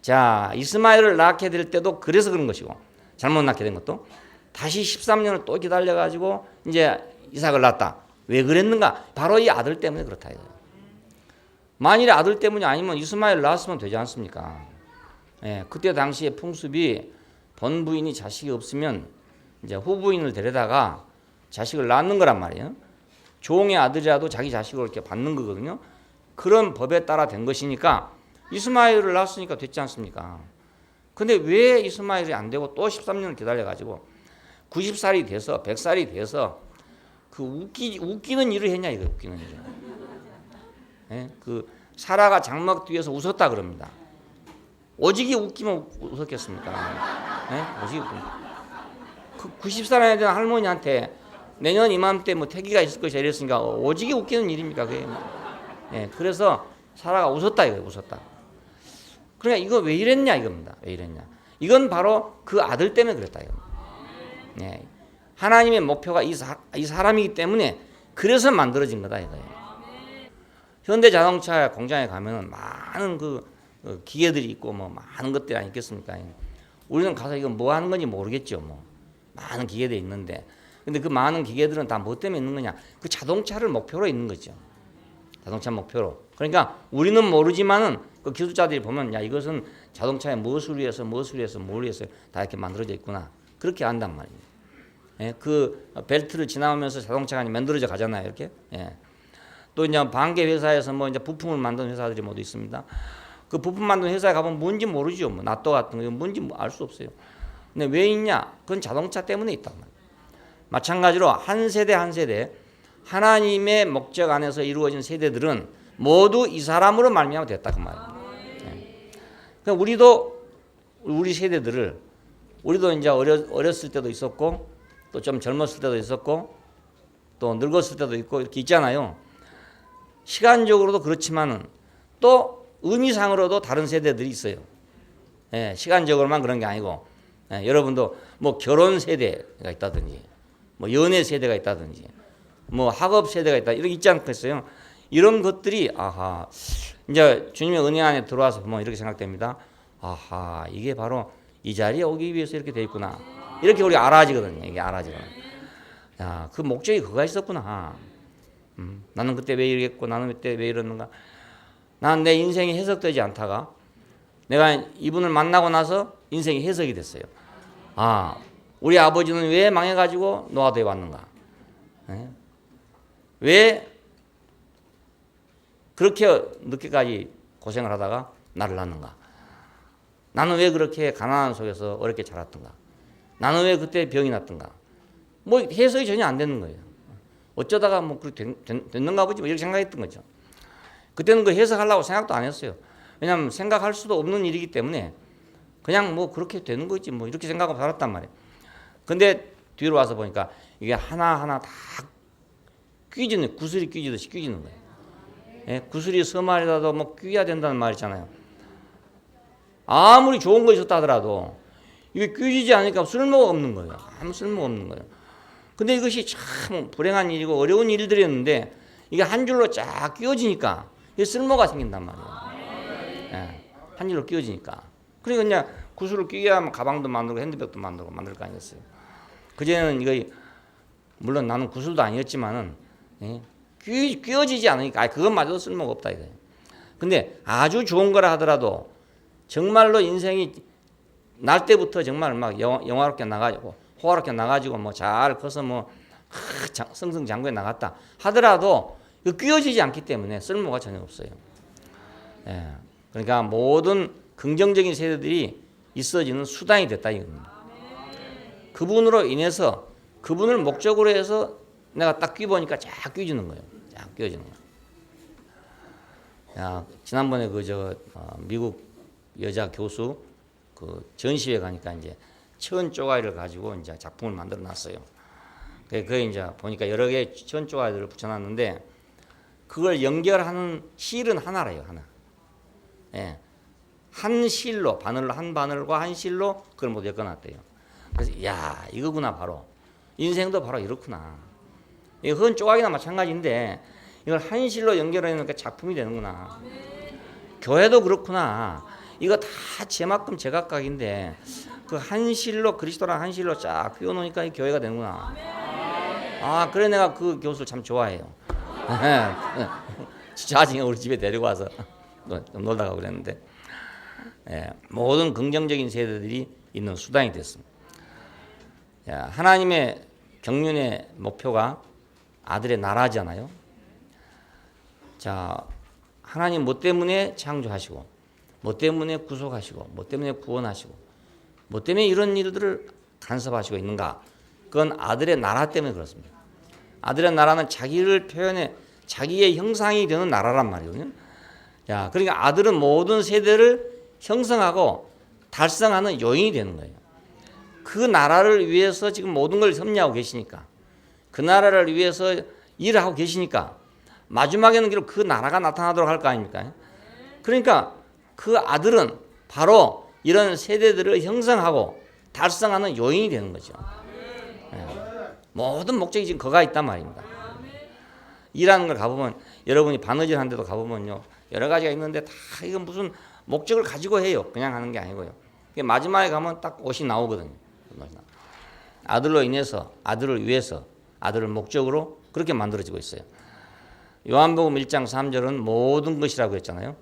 자 이스마엘을 낳게 될 때도 그래서 그런 것이고 잘못 낳게 된 것도 다시 13년을 또 기다려가지고 이제 이삭을 낳았다. 왜 그랬는가? 바로 이 아들 때문에 그렇다 이거예요. 만일에 아들 때문이 아니면 이스마엘 낳았으면 되지 않습니까? 예, 그때 당시에 풍습이 본부인이 자식이 없으면 이제 후부인을 데려다가 자식을 낳는 거란 말이에요. 종의 아들이라도 자기 자식을 이렇게 받는 거거든요. 그런 법에 따라 된 것이니까 이스마엘을 낳았으니까 됐지 않습니까? 근데 왜 이스마엘이 안 되고 또 13년을 기다려가지고 90살이 돼서 100살이 돼서 그 웃기는 일을 했냐 이거 웃기는 일을. 예? 그 사라가 장막 뒤에서 웃었다 그럽니다. 오직이 웃기면 웃었겠습니까? 예? 오직이 웃기면. 그 90살에 된 할머니한테 내년 이맘때 뭐 태기가 있을 것이다 이랬으니까 오직이 웃기는 일입니까 그게? 예, 그래서 사라가 웃었다 이거예요. 웃었다. 그러니까 이거 왜 이랬냐 이겁니다. 왜 이랬냐? 이건 바로 그 아들 때문에 그랬다 이겁니다. 예, 하나님의 목표가 이 사람이기 때문에 그래서 만들어진 거다 이거예요. 현대 자동차 공장에 가면 많은 그 기계들이 있고 뭐 많은 것들이 아니겠습니까? 우리는 가서 이거 뭐 하는 건지 모르겠죠. 뭐 많은 기계들이 있는데, 근데 그 많은 기계들은 다 뭐 때문에 있는 거냐? 그 자동차를 목표로 있는 거죠. 자동차 목표로. 그러니까 우리는 모르지만은 그 기술자들이 보면 야 이것은 자동차에 무엇을 위해서 뭘 위해서 다 이렇게 만들어져 있구나. 그렇게 안단 말이에요. 예, 그 벨트를 지나오면서 자동차가 만들어져 가잖아요. 이렇게. 예. 또 이제 반개 회사에서 뭐 이제 부품을 만드는 회사들이 모두 있습니다. 그 부품 만드는 회사에 가보면 뭔지 모르죠. 뭐 낫도 같은 거 뭔지 알 수 없어요. 근데 왜 있냐? 그건 자동차 때문에 있단 말이에요. 마찬가지로 한 세대 한 세대 하나님의 목적 안에서 이루어진 세대들은 모두 이 사람으로 말미암아 됐다 그 말이에요. 예. 그러니까 우리도 우리 세대들을 우리도 이제 어렸을 때도 있었고 또 좀 젊었을 때도 있었고 또 늙었을 때도 있고 이렇게 있잖아요. 시간적으로도 그렇지만은 또 의미상으로도 다른 세대들이 있어요. 예, 시간적으로만 그런 게 아니고 예, 여러분도 뭐 결혼 세대가 있다든지 뭐 연애 세대가 있다든지 뭐 학업 세대가 있다 이렇게 있지 않겠어요? 이런 것들이 아하 이제 주님의 은혜 안에 들어와서 보면 이렇게 생각됩니다. 아하 이게 바로 이 자리에 오기 위해서 이렇게 돼 있구나. 이렇게 우리 알아지거든요. 이게 알아지거든요. 야, 그 목적이 그거가 있었구나. 나는 그때 왜 이랬고 나는 그때 왜 이랬는가. 난 내 인생이 해석되지 않다가 내가 이분을 만나고 나서 인생이 해석이 됐어요. 아, 우리 아버지는 왜 망해가지고 노아도에 왔는가? 네? 왜 그렇게 늦게까지 고생을 하다가 나를 낳는가? 나는 왜 그렇게 가난한 속에서 어렵게 자랐던가? 나는 왜 그때 병이 났던가? 뭐 해석이 전혀 안 되는 거예요. 어쩌다가 뭐 그렇게 됐는가 보지 뭐 이렇게 생각했던 거죠. 그때는 그 해석하려고 생각도 안 했어요. 왜냐하면 생각할 수도 없는 일이기 때문에 그냥 뭐 그렇게 되는 거지 뭐 이렇게 생각하고 살았단 말이에요. 근데 뒤로 와서 보니까 이게 하나하나 다 뀌지는 구슬이 뀌지듯이 뀌지는 거예요. 예? 구슬이 서말이라도 뭐 뀌어야 된다는 말 있잖아요. 아무리 좋은 거 있었다 하더라도 이게 뀌어지지 않으니까 쓸모가 없는 거예요. 아무 쓸모가 없는 거예요. 근데 이것이 참 불행한 일이고 어려운 일들이었는데 이게 한 줄로 쫙 끼워지니까 이게 쓸모가 생긴단 말이에요. 예, 한 줄로 끼워지니까. 그러니까 그냥 구슬을 끼워야 하면 가방도 만들고 핸드백도 만들고 만들 거 아니겠어요. 그전에는 이거 물론 나는 구슬도 아니었지만은 예, 끼워지지 않으니까 그것마저도 쓸모가 없다 이거예요. 근데 아주 좋은 거라 하더라도 정말로 인생이 날 때부터 정말 막 영화롭게 나가지고 호화롭게 나가지고 뭐 잘 커서 뭐 승승장구에 나갔다 하더라도 끼워지지 않기 때문에 쓸모가 전혀 없어요. 예, 그러니까 모든 긍정적인 세대들이 있어지는 수단이 됐다 이겁니다. 그분으로 인해서 그분을 목적으로 해서 내가 딱 끼워보니까 쫙 끼워지는 거예요. 쫙 끼워지는 거예요. 야, 지난번에 미국 여자 교수 그 전시회 가니까 이제 천 쪼가리를 가지고 이제 작품을 만들어 놨어요. 그게 이제 보니까 여러 개의 천 쪼가리들을 붙여놨는데 그걸 연결하는 실은 하나래요, 하나. 예. 한 실로 한 바늘과 한 실로 그걸 모두 엮어놨대요. 그래서 야 이거구나 바로 인생도 바로 이렇구나. 이거 흔 조각이나 마찬가지인데 이걸 한실로 연결해놓으니까 작품이 되는구나. 교회도 그렇구나. 이거 다 제만큼 제각각인데 그 한실로 그리스도라는 한실로 쫙 끼워놓으니까 이 교회가 되는구나. 아 그래 내가 그 교수를 참 좋아해요. 자중에 우리 집에 데리고 와서 놀다 가고 그랬는데 모든 긍정적인 세대들이 있는 수단이 됐습니다. 하나님의 경륜의 목표가 아들의 나라잖아요. 자, 하나님 뭐 때문에 창조하시고 뭐 때문에 구속하시고 뭐 때문에 구원하시고 뭐 때문에 이런 일들을 간섭하시고 있는가? 그건 아들의 나라 때문에 그렇습니다. 아들의 나라는 자기를 표현해 자기의 형상이 되는 나라란 말이거든요. 자, 그러니까 아들은 모든 세대를 형성하고 달성하는 요인이 되는 거예요. 그 나라를 위해서 지금 모든 걸 섭리하고 계시니까 그 나라를 위해서 일을 하고 계시니까 마지막에는 그 나라가 나타나도록 할 거 아닙니까? 그러니까 그 아들은 바로 이런 세대들을 형성하고 달성하는 요인이 되는 거죠. 모든 목적이 지금 그가 있단 말입니다. 일하는 걸 가보면 여러분이 바느질 하는 데도 가보면요 여러 가지가 있는데 다 이건 무슨 목적을 가지고 해요. 그냥 하는 게 아니고요. 마지막에 가면 딱 옷이 나오거든요. 아들로 인해서 아들을 위해서 아들을 목적으로 그렇게 만들어지고 있어요. 요한복음 1장 3절은 모든 것이라고 했잖아요.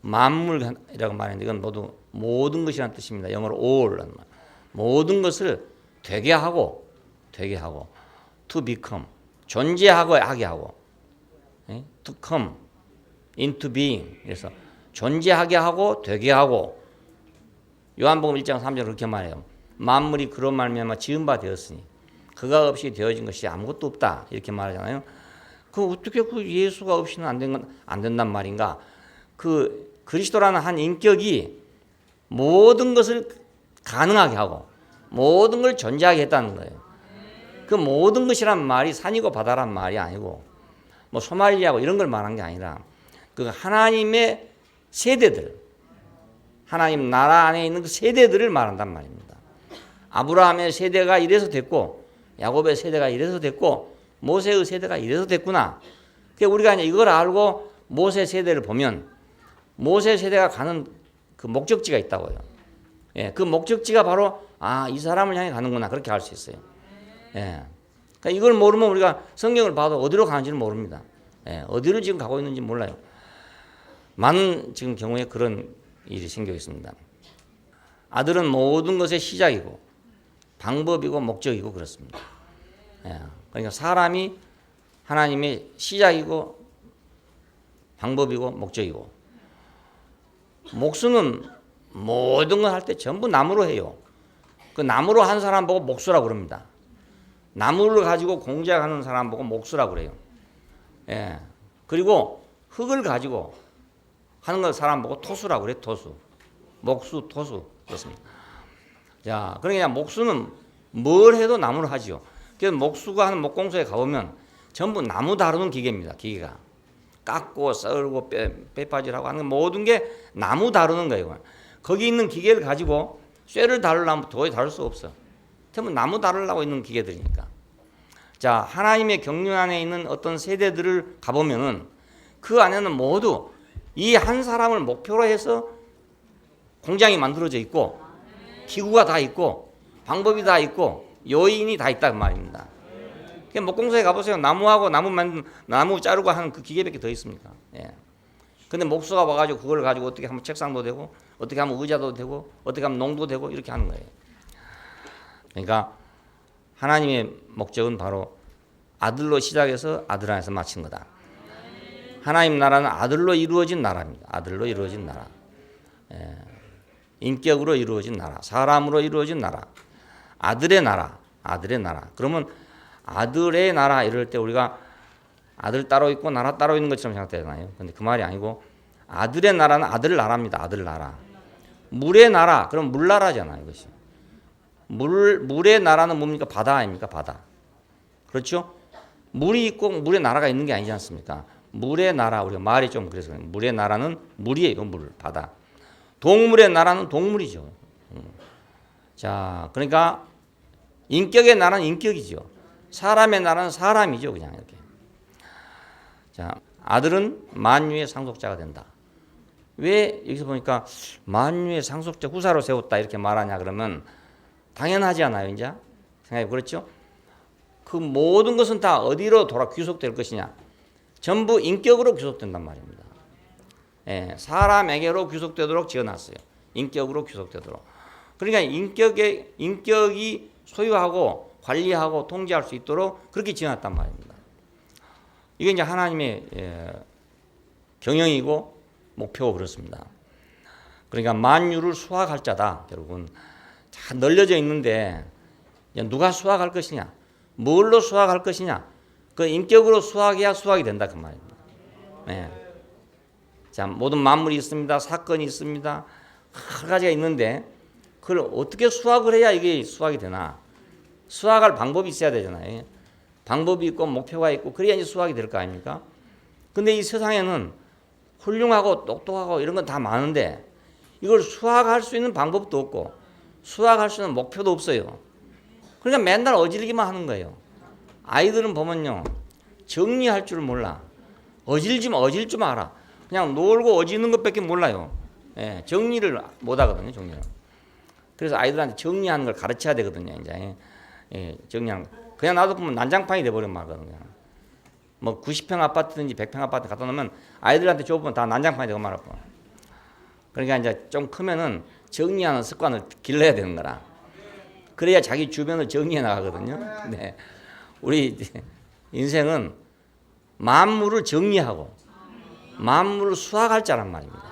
만물이라고 말했는데 이건 모두 모든 것이라는 뜻입니다. 영어로 all라는 말. 모든 것을 되게 하고 to become 존재하고 하게 하고 to come into being 그래서 존재하게 하고 되게 하고 요한복음 1장 3절 그렇게 말해요. 만물이 그로 말미암아 지은 바 되었으니 그가 없이 되어진 것이 아무것도 없다 이렇게 말하잖아요. 그 어떻게 그 예수가 없이는 안 된단 말인가? 그 그리스도라는 한 인격이 모든 것을 가능하게 하고 모든 걸 존재하게 했다는 거예요. 그 모든 것이란 말이 산이고 바다란 말이 아니고 뭐 소말리하고 이런 걸 말한 게 아니라 그 하나님의 세대들, 하나님 나라 안에 있는 그 세대들을 말한단 말입니다. 아브라함의 세대가 이래서 됐고 야곱의 세대가 이래서 됐고 모세의 세대가 이래서 됐구나. 그러니까 우리가 이제 이걸 알고 모세 세대를 보면 모세 세대가 가는 그 목적지가 있다고요. 그 목적지가 바로 이 사람을 향해 가는구나 그렇게 알 수 있어요. 그러니까 이걸 모르면 우리가 성경을 봐도 어디로 가는지를 모릅니다. 어디로 지금 가고 있는지 몰라요. 많은 지금 경우에 그런 일이 생겨 있습니다. 아들은 모든 것의 시작이고 방법이고 목적이고 그렇습니다. 그러니까 사람이 하나님의 시작이고 방법이고 목적이고 목수는 모든 걸 할 때 전부 나무로 해요. 그 나무로 한 사람 보고 목수라고 그럽니다. 나무를 가지고 공작하는 사람 보고 목수라고 그래요. 그리고 흙을 가지고 하는 걸 사람 보고 토수라고 그래요. 토수. 목수, 토수. 그렇습니다. 자, 그러니까 목수는 뭘 해도 나무로 하지요. 그래서 목수가 하는 목공소에 가보면 전부 나무 다루는 기계입니다. 기계가. 깎고 썰고 빼빠질하고 하는 모든 게 나무 다루는 거예요. 거기 있는 기계를 가지고 쇠를 다루려면 도저히 다룰 수 없어. 전부 나무 다루려고 있는 기계들이니까. 자, 하나님의 경륜 안에 있는 어떤 세대들을 가보면은 그 안에는 모두 이 한 사람을 목표로 해서 공장이 만들어져 있고 기구가 다 있고 방법이 다 있고 요인이 다 있단 말입니다. 목공소에 가보세요. 나무하고 나무 자르고 하는 그 기계밖에 더 있습니까? 근데 목수가 와가지고 그걸 가지고 어떻게 하면 책상도 되고 어떻게 하면 의자도 되고 어떻게 하면 농도 되고 이렇게 하는 거예요. 그러니까 하나님의 목적은 바로 아들로 시작해서 아들 안에서 마친 거다. 하나님 나라는 아들로 이루어진 나라입니다. 아들로 이루어진 나라. 인격으로 이루어진 나라. 사람으로 이루어진 나라. 아들의 나라. 아들의 나라. 그러면 아들의 나라 이럴 때 우리가 아들 따로 있고 나라 따로 있는 것처럼 생각되잖아요. 근데 그 말이 아니고 아들의 나라는 아들 나라입니다. 아들 나라. 물의 나라. 그럼 물나라잖아요. 이것이. 물의 나라는 뭡니까? 바다 아닙니까? 바다. 그렇죠? 물이 있고 물의 나라가 있는 게 아니지 않습니까? 물의 나라. 우리가 말이 좀 그래서 물의 나라는 물이에요. 물. 바다. 동물의 나라는 동물이죠. 자, 그러니까 인격의 나라는 인격이죠. 사람의 나라는 사람이죠. 그냥 이렇게. 자, 아들은 만유의 상속자가 된다. 왜 여기서 보니까 만유의 상속자 후사로 세웠다 이렇게 말하냐 그러면 당연하지 않아요. 이제 생각해 그렇죠? 그 모든 것은 다 어디로 귀속될 것이냐? 전부 인격으로 귀속된단 말입니다. 예, 사람에게로 귀속되도록 지어놨어요. 인격으로 귀속되도록. 그러니까 인격이 소유하고 관리하고 통제할 수 있도록 그렇게 지어놨단 말입니다. 이게 이제 하나님의 경영이고 목표고 그렇습니다. 그러니까 만유를 수확할 자다. 결국은 다 널려져 있는데 누가 수확할 것이냐? 뭘로 수확할 것이냐? 그 인격으로 수확해야 수확이 된다 그 말입니다. 네. 자, 모든 만물이 있습니다. 사건이 있습니다. 여러 가지가 있는데 그걸 어떻게 수확을 해야 이게 수확이 되나? 수확할 방법이 있어야 되잖아요. 방법이 있고 목표가 있고 그래야 이제 수확이 될 거 아닙니까? 근데 이 세상에는 훌륭하고 똑똑하고 이런 건 다 많은데 이걸 수확할 수 있는 방법도 없고 수확할 수 있는 목표도 없어요. 그러니까 맨날 어지르기만 하는 거예요. 아이들은 보면요. 정리할 줄 몰라. 어질 줄 알아. 그냥 놀고 어지는 것밖에 몰라요. 예, 정리를 못 하거든요. 정리를. 그래서 아이들한테 정리하는 걸 가르쳐야 되거든요. 이제 예, 정리하는 거. 그냥 놔두면 난장판이 돼버리면 말거든요. 뭐 90평 아파트든지 100평 아파트 갖다 놓으면 아이들한테 줘보면 다 난장판이 되고 말고. 그러니까 이제 좀 크면은 정리하는 습관을 길러야 되는 거라. 그래야 자기 주변을 정리해 나가거든요. 네. 우리 인생은 만물을 정리하고 만물을 수확할 자란 말입니다.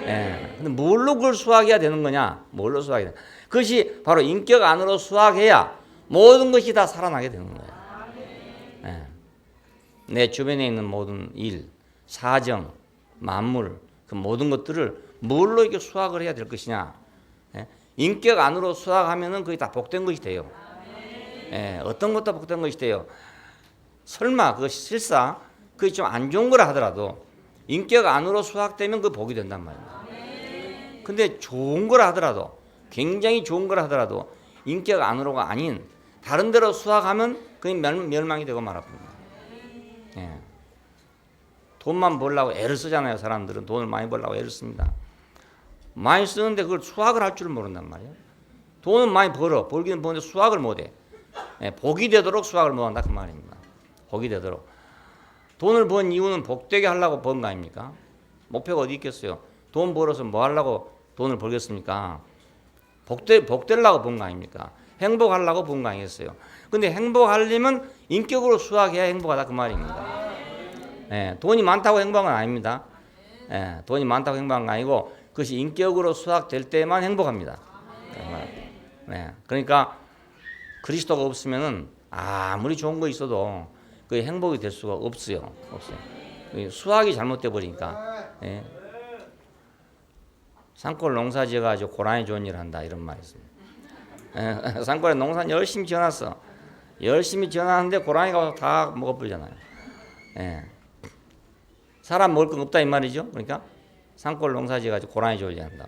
예. 근데 뭘로 그걸 수확해야 되는 거냐? 뭘로 수확해야 되냐? 그것이 바로 인격 안으로 수확해야 모든 것이 다 살아나게 되는 거예요. 예. 내 주변에 있는 모든 일, 사정, 만물, 그 모든 것들을 뭘로 이렇게 수확을 해야 될 것이냐? 예. 인격 안으로 수확하면은 그게 다 복된 것이 돼요. 예. 어떤 것도 복된 것이 돼요. 설마 그것이 실사 그게 좀 안 좋은 거라 하더라도 인격 안으로 수확되면 그 복이 된단 말입니다. 근데 좋은 거라 하더라도 굉장히 좋은 거라 하더라도 인격 안으로가 아닌 다른 데로 수확하면 그게 멸망이 되고 말아버립니다. 예. 돈만 벌려고 애를 쓰잖아요. 사람들은 돈을 많이 벌려고 애를 씁니다. 많이 쓰는데 그걸 수확을 할 줄 모른단 말이에요. 돈은 많이 벌기는 버는데 수확을 못해. 예. 복이 되도록 수확을 못한다 그 말입니다. 복이 되도록. 돈을 번 이유는 복되게 하려고 번 거 아닙니까? 목표가 어디 있겠어요? 돈 벌어서 뭐 하려고 돈을 벌겠습니까? 복되려고 번 거 아닙니까? 행복하려고 번 거 아니겠어요? 근데 행복하려면 인격으로 수확해야 행복하다 그 말입니다. 예, 돈이 많다고 행복한 건 아닙니다. 예, 돈이 많다고 행복한 건 아니고 그것이 인격으로 수확될 때만 행복합니다. 예, 그러니까 그리스도가 없으면은 아무리 좋은 거 있어도 그게 행복이 될 수가 없어요. 수확이 잘못돼 버리니까. 예. 산골 농사 지어가지고 고라니 좋은 일 한다 이런 말이 있습니다. 예. 산골에 농사 열심히 지어놨어. 열심히 지어놨는데 고라니가 와서 다 먹어버리잖아요. 예. 사람 먹을 건 없다 이 말이죠. 그러니까 산골 농사 지어가지고 고라니 좋은 일 한다.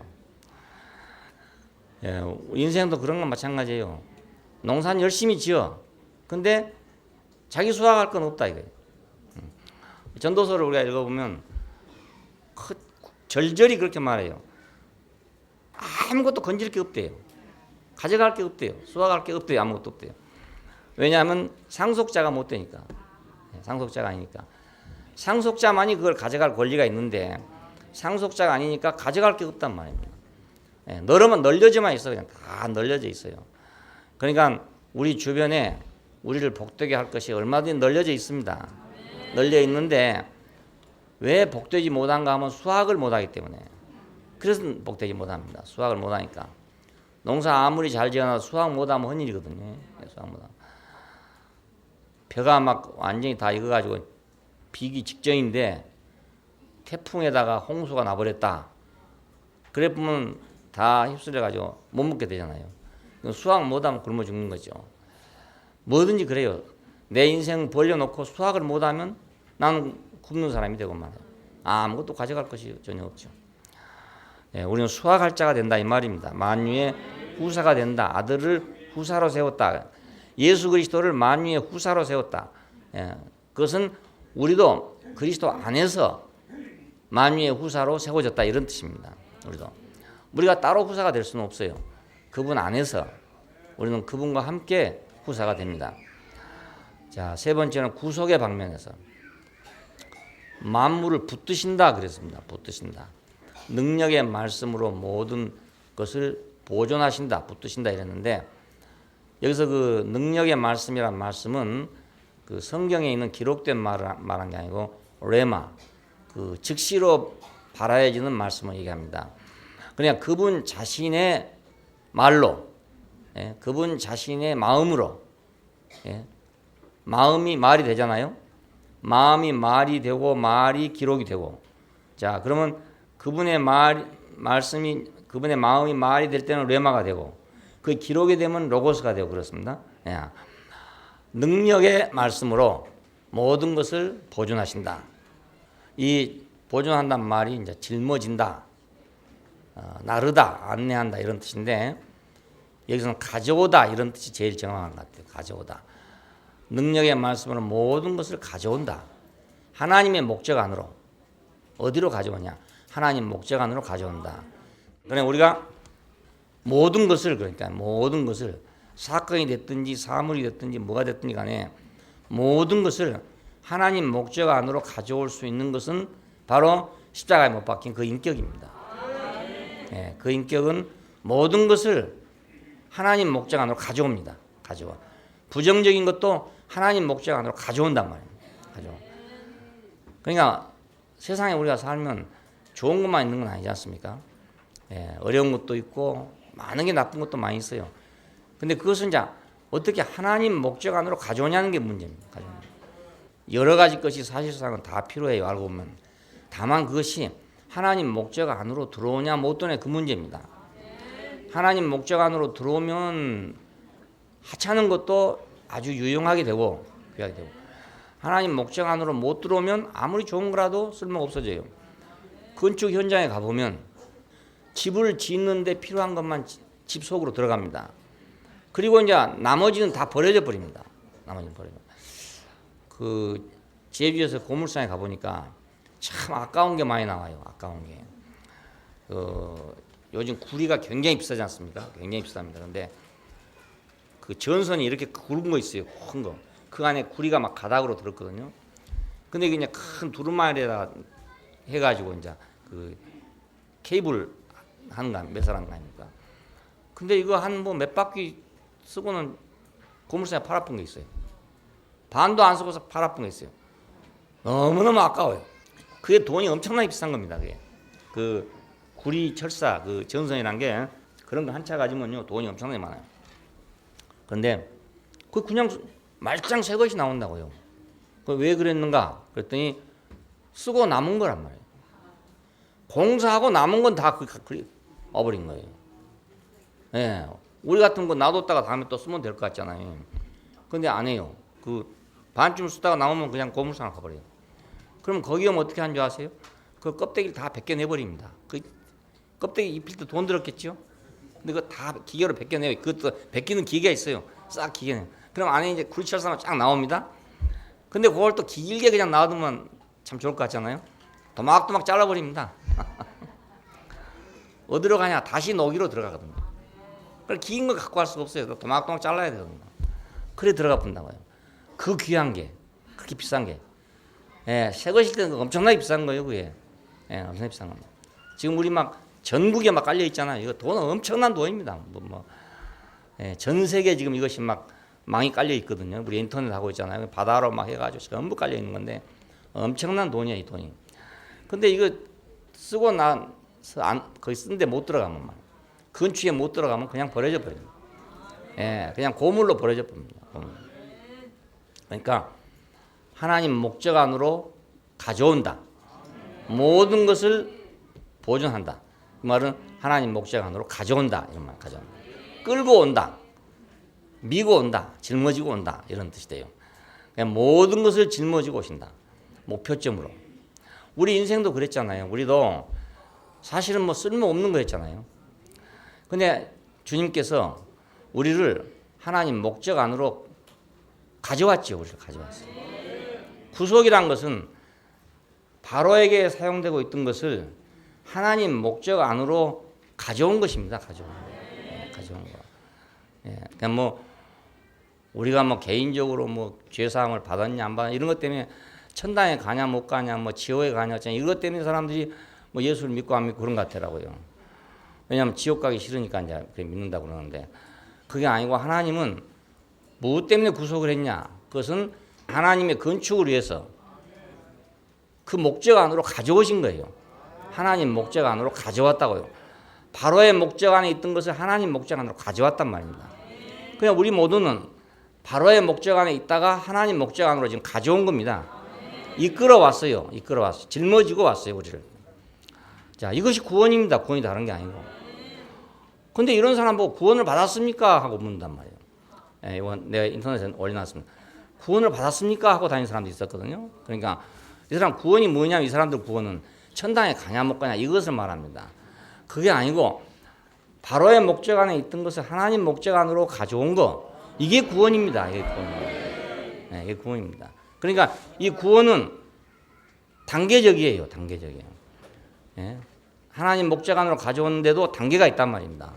예. 인생도 그런 건 마찬가지예요. 농사는 열심히 지어. 근데 자기 수확할 건 없다 이거예요. 전도서를 우리가 읽어보면 절절히 그렇게 말해요. 아무것도 건질 게 없대요. 가져갈 게 없대요. 수확할 게 없대요. 아무것도 없대요. 왜냐하면 상속자가 못 되니까. 상속자가 아니니까. 상속자만이 그걸 가져갈 권리가 있는데 상속자가 아니니까 가져갈 게 없단 말입니다. 널려져만 있어. 그냥 다 널려져 있어요. 그러니까 우리 주변에 우리를 복되게 할 것이 얼마든지 널려져 있습니다. 널려 있는데 왜 복되지 못한가 하면 수확을 못하기 때문에. 그래서 복되지 못합니다. 수확을 못하니까. 농사 아무리 잘 지어놔도 수확 못하면 헛일이거든요. 수확 못하면. 벼가 막 완전히 다 익어가지고 비기 직전인데 태풍에다가 홍수가 나버렸다. 그래 보면 다 휩쓸려가지고 못 먹게 되잖아요. 수확 못하면 굶어 죽는 거죠. 뭐든지 그래요. 내 인생 벌려놓고 수확을 못하면 나는 굶는 사람이 되고 말이에요. 아무것도 가져갈 것이 전혀 없죠. 예, 우리는 수확할 자가 된다 이 말입니다. 만유의 후사가 된다. 아들을 후사로 세웠다. 예수 그리스도를 만유의 후사로 세웠다. 예, 그것은 우리도 그리스도 안에서 만유의 후사로 세워졌다 이런 뜻입니다. 우리가 따로 후사가 될 수는 없어요. 그분 안에서 우리는 그분과 함께 후사가 됩니다. 자, 세 번째는 구속의 방면에서 만물을 붙드신다 그랬습니다. 붙드신다. 능력의 말씀으로 모든 것을 보존하신다, 붙드신다 이랬는데 여기서 그 능력의 말씀이란 말씀은 그 성경에 있는 기록된 말한 게 아니고 레마, 그 즉시로 발하여지는 말씀을 얘기합니다. 그냥 그분 자신의 말로, 예, 그분 자신의 마음으로, 예, 마음이 말이 되잖아요. 마음이 말이 되고 말이 기록이 되고. 자, 그러면 그분의 말씀이 그분의 마음이 말이 될 때는 레마가 되고 그 기록이 되면 로고스가 되고 그렇습니다. 예. 능력의 말씀으로 모든 것을 보존하신다. 이 보존한다는 말이 이제 짊어진다, 나르다, 안내한다 이런 뜻인데 여기서는 가져오다 이런 뜻이 제일 정확한 것 같아요. 가져오다. 능력의 말씀으로 모든 것을 가져온다. 하나님의 목적 안으로. 어디로 가져오냐? 하나님 목적 안으로 가져온다. 그러니까 우리가 모든 것을, 그러니까 모든 것을 사건이 됐든지 사물이 됐든지 뭐가 됐든지 간에 모든 것을 하나님 목적 안으로 가져올 수 있는 것은 바로 십자가에 못 박힌 그 인격입니다. 예, 그 인격은 모든 것을 하나님 목적 안으로 가져옵니다. 가져와. 부정적인 것도 하나님 목적 안으로 가져온단 말입니다. 가져와. 그러니까 세상에 우리가 살면 좋은 것만 있는 건 아니지 않습니까? 예, 어려운 것도 있고 많은 게 나쁜 것도 많이 있어요. 근데 그것은 이제 어떻게 하나님 목적 안으로 가져오냐는 게 문제입니다. 여러 가지 것이 사실상은 다 필요해요. 알고 보면. 다만 그것이 하나님 목적 안으로 들어오냐 못 들어오냐 그 문제입니다. 하나님 목적 안으로 들어오면 하찮은 것도 아주 유용하게 되고 귀하게 되고 하나님 목적 안으로 못 들어오면 아무리 좋은 거라도 쓸모가 없어져요. 건축 현장에 가보면 집을 짓는데 필요한 것만 집 속으로 들어갑니다. 그리고 이제 나머지는 다 버려져 버립니다. 나머지는 버려져. 그 제주에서 고물상에 가보니까 참 아까운 게 많이 나와요. 아까운 게. 요즘 구리가 굉장히 비싸지 않습니까? 굉장히 비쌉니다. 그런데 그 전선이 이렇게 굵은 거 있어요. 큰 거. 그 안에 구리가 막 가닥으로 들었거든요. 근데 그냥 큰 두루마리에다 해가지고 이제 그 케이블 하는 거 매설한 거 아닙니까? 근데 이거 한 뭐 몇 바퀴 쓰고는 고물상에 팔 아픈 게 있어요. 반도 안 쓰고서 팔 아픈 게 있어요. 너무너무 아까워요. 그게 돈이 엄청나게 비싼 겁니다. 그게 그 구리 철사 그 전선이란 게 그런 거 한 차 가지면요 돈이 엄청나게 많아요. 그런데 그 그냥 말짱 새 것이 나온다고요. 왜 그랬는가? 그랬더니 쓰고 남은 거란 말이에요. 공사하고 남은 건 다 어버린 거예요. 예, 우리 같은 거 놔뒀다가 다음에 또 쓰면 될 것 같잖아요. 근데 안 해요. 그 반쯤 쓰다가 남으면 그냥 고물상을 가버려요. 그럼 거기 오면 어떻게 하는 줄 아세요? 그 껍데기를 다 벗겨내버립니다. 그 껍데기 입힐 때 돈 들었겠죠? 근데 그거 다 기계로 벗겨내요. 그것도 벗기는 기계가 있어요. 싹 기계는. 그럼 안에 이제 구리철사만 쫙 나옵니다. 근데 그걸 또 길게 그냥 놔두면 참 좋을 것 같잖아요. 도막도막 잘라버립니다. 어디로 가냐? 다시 녹이로 들어가거든요. 그걸 긴 거 갖고 갈 수가 없어요. 도막도막 잘라야 되거든요. 그래 들어가 본다고요. 그 귀한 게, 그렇게 비싼 게. 예, 새 것일 때는 엄청나게 비싼 거예요, 그게. 예, 엄청나게 비싼 겁니다. 지금 우리 막 전국에 막 깔려 있잖아요. 이거 돈은 엄청난 돈입니다. 예, 전 세계 지금 이것이 막 망이 깔려 있거든요. 우리 인터넷 하고 있잖아요. 바다로 막 해가지고 전부 깔려 있는 건데 엄청난 돈이야, 이 돈이. 근데 이거 쓰고 거기 쓴데 못 들어가면 말. 건축에 못 들어가면 그냥 버려져 버립니다. 예, 그냥 고물로 버려져 버립니다. 그러니까 하나님 목적 안으로 가져온다. 모든 것을 보존한다. 그 말은 하나님 목적 안으로 가져온다. 이런 말 가져온다. 끌고 온다. 미고 온다. 짊어지고 온다. 이런 뜻이 돼요. 그냥 모든 것을 짊어지고 오신다. 목표점으로. 우리 인생도 그랬잖아요. 우리도 사실은 뭐 쓸모없는 거였잖아요. 근데 주님께서 우리를 하나님 목적 안으로 가져왔죠. 우리를 가져왔어요. 구속이란 것은 바로에게 사용되고 있던 것을 하나님 목적 안으로 가져온 것입니다. 가져온 거. 예, 그냥 뭐 우리가 뭐 개인적으로 뭐 죄사함을 받았냐 안 받았냐 이런 것 때문에 천당에 가냐 못 가냐 뭐 지옥에 가냐 이것 때문에 사람들이 뭐 예수를 믿고 안 믿고 그런 것 같더라고요. 왜냐하면 지옥 가기 싫으니까 이제 믿는다고 그러는데 그게 아니고 하나님은 무엇 때문에 구속을 했냐? 그것은 하나님의 건축을 위해서 그 목적 안으로 가져오신 거예요. 하나님 목적 안으로 가져왔다고요. 바로의 목적 안에 있던 것을 하나님 목적 안으로 가져왔단 말입니다. 그냥 우리 모두는 바로의 목적 안에 있다가 하나님 목적 안으로 지금 가져온 겁니다. 이끌어왔어요. 짊어지고 왔어요. 우리를. 자, 이것이 구원입니다. 구원이 다른 게 아니고. 근데 이런 사람 보고 구원을 받았습니까? 하고 묻는단 말이에요. 예, 이건 내가 인터넷에 올려놨습니다. 구원을 받았습니까? 하고 다니는 사람도 있었거든요. 그러니까 이 사람 구원이 뭐냐면 이 사람들 구원은 천당에 가냐 못 가냐 이것을 말합니다. 그게 아니고 바로의 목적 안에 있던 것을 하나님 목적 안으로 가져온 거 이게 구원입니다. 이게 구원입니다. 네, 이게 구원입니다. 그러니까 이 구원은 단계적이에요. 단계적이에요. 예? 하나님 목적 안으로 가져오는데도 단계가 있단 말입니다.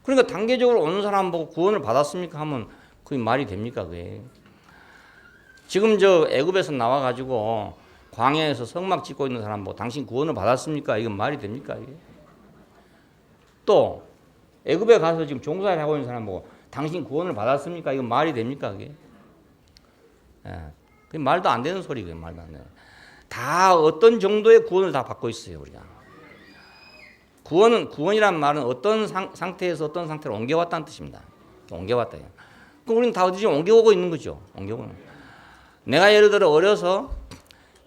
그러니까 단계적으로 오는 사람 보고 구원을 받았습니까? 하면 그게 말이 됩니까? 그게 지금 저 애굽에서 나와가지고 광야에서 성막 짓고 있는 사람 보고 당신 구원을 받았습니까? 이건 말이 됩니까? 이게? 또 애굽에 가서 지금 종살이 하고 있는 사람 보고 당신 구원을 받았습니까? 이건 말이 됩니까? 그게? 예. 그게 말도 안 되는 소리예요. 말도 안 되는. 다 어떤 정도의 구원을 다 받고 있어요. 우리가. 구원이란 말은 어떤 상태에서 어떤 상태로 옮겨왔다는 뜻입니다. 옮겨왔다. 그럼 우리는 다 어디 지금 옮겨오고 있는 거죠. 옮겨오는. 내가 예를 들어 어려서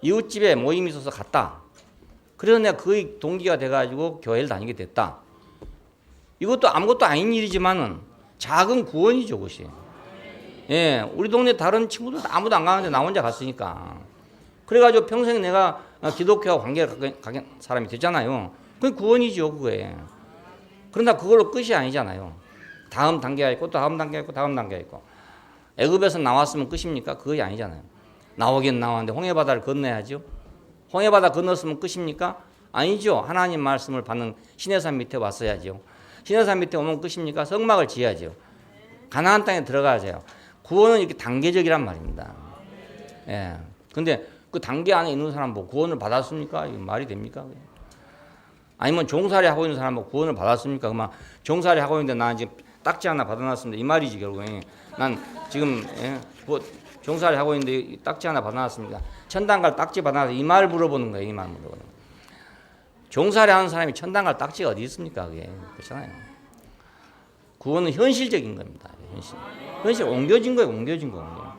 이웃집에 모임이 있어서 갔다. 그래서 내가 그 동기가 돼가지고 교회를 다니게 됐다. 이것도 아무것도 아닌 일이지만은 작은 구원이죠, 그것이. 예, 우리 동네 다른 친구들 아무도 안 가는데 나 혼자 갔으니까. 그래가지고 평생 내가 기독교와 관계가 가는 사람이 됐잖아요. 그게 구원이죠, 그거에. 그러나 그걸로 끝이 아니잖아요. 다음 단계가 있고 또 다음 단계가 있고 다음 단계가 있고. 애굽에서 나왔으면 끝입니까? 그것이 아니잖아요. 나오긴 나왔는데 홍해바다를 건너야죠. 홍해바다 건넜으면 끝입니까? 아니죠. 하나님 말씀을 받는 시내산 밑에 왔어야죠. 시내산 밑에 오면 끝입니까? 성막을 지어야죠. 가나안 땅에 들어가야죠. 구원은 이렇게 단계적이란 말입니다. 예. 근데 그 단계 안에 있는 사람 뭐 구원을 받았습니까? 이거 말이 됩니까? 아니면 종살이 하고 있는 사람 뭐 구원을 받았습니까? 그만 종살이 하고 있는데 나는 지금 딱지 하나 받아놨습니다. 이 말이지 결국에. 난 지금 종살이 하고 있는데 딱지 하나 받아놨습니다. 천당 갈 딱지 받아놨습니다. 이 말 물어보는 거예요. 이 말 물어보는 거예요. 종살이 하는 사람이 천당 갈 딱지가 어디 있습니까? 그게 그렇잖아요. 구원은 현실적인 겁니다. 현실 옮겨진 거예요. 옮겨진 거.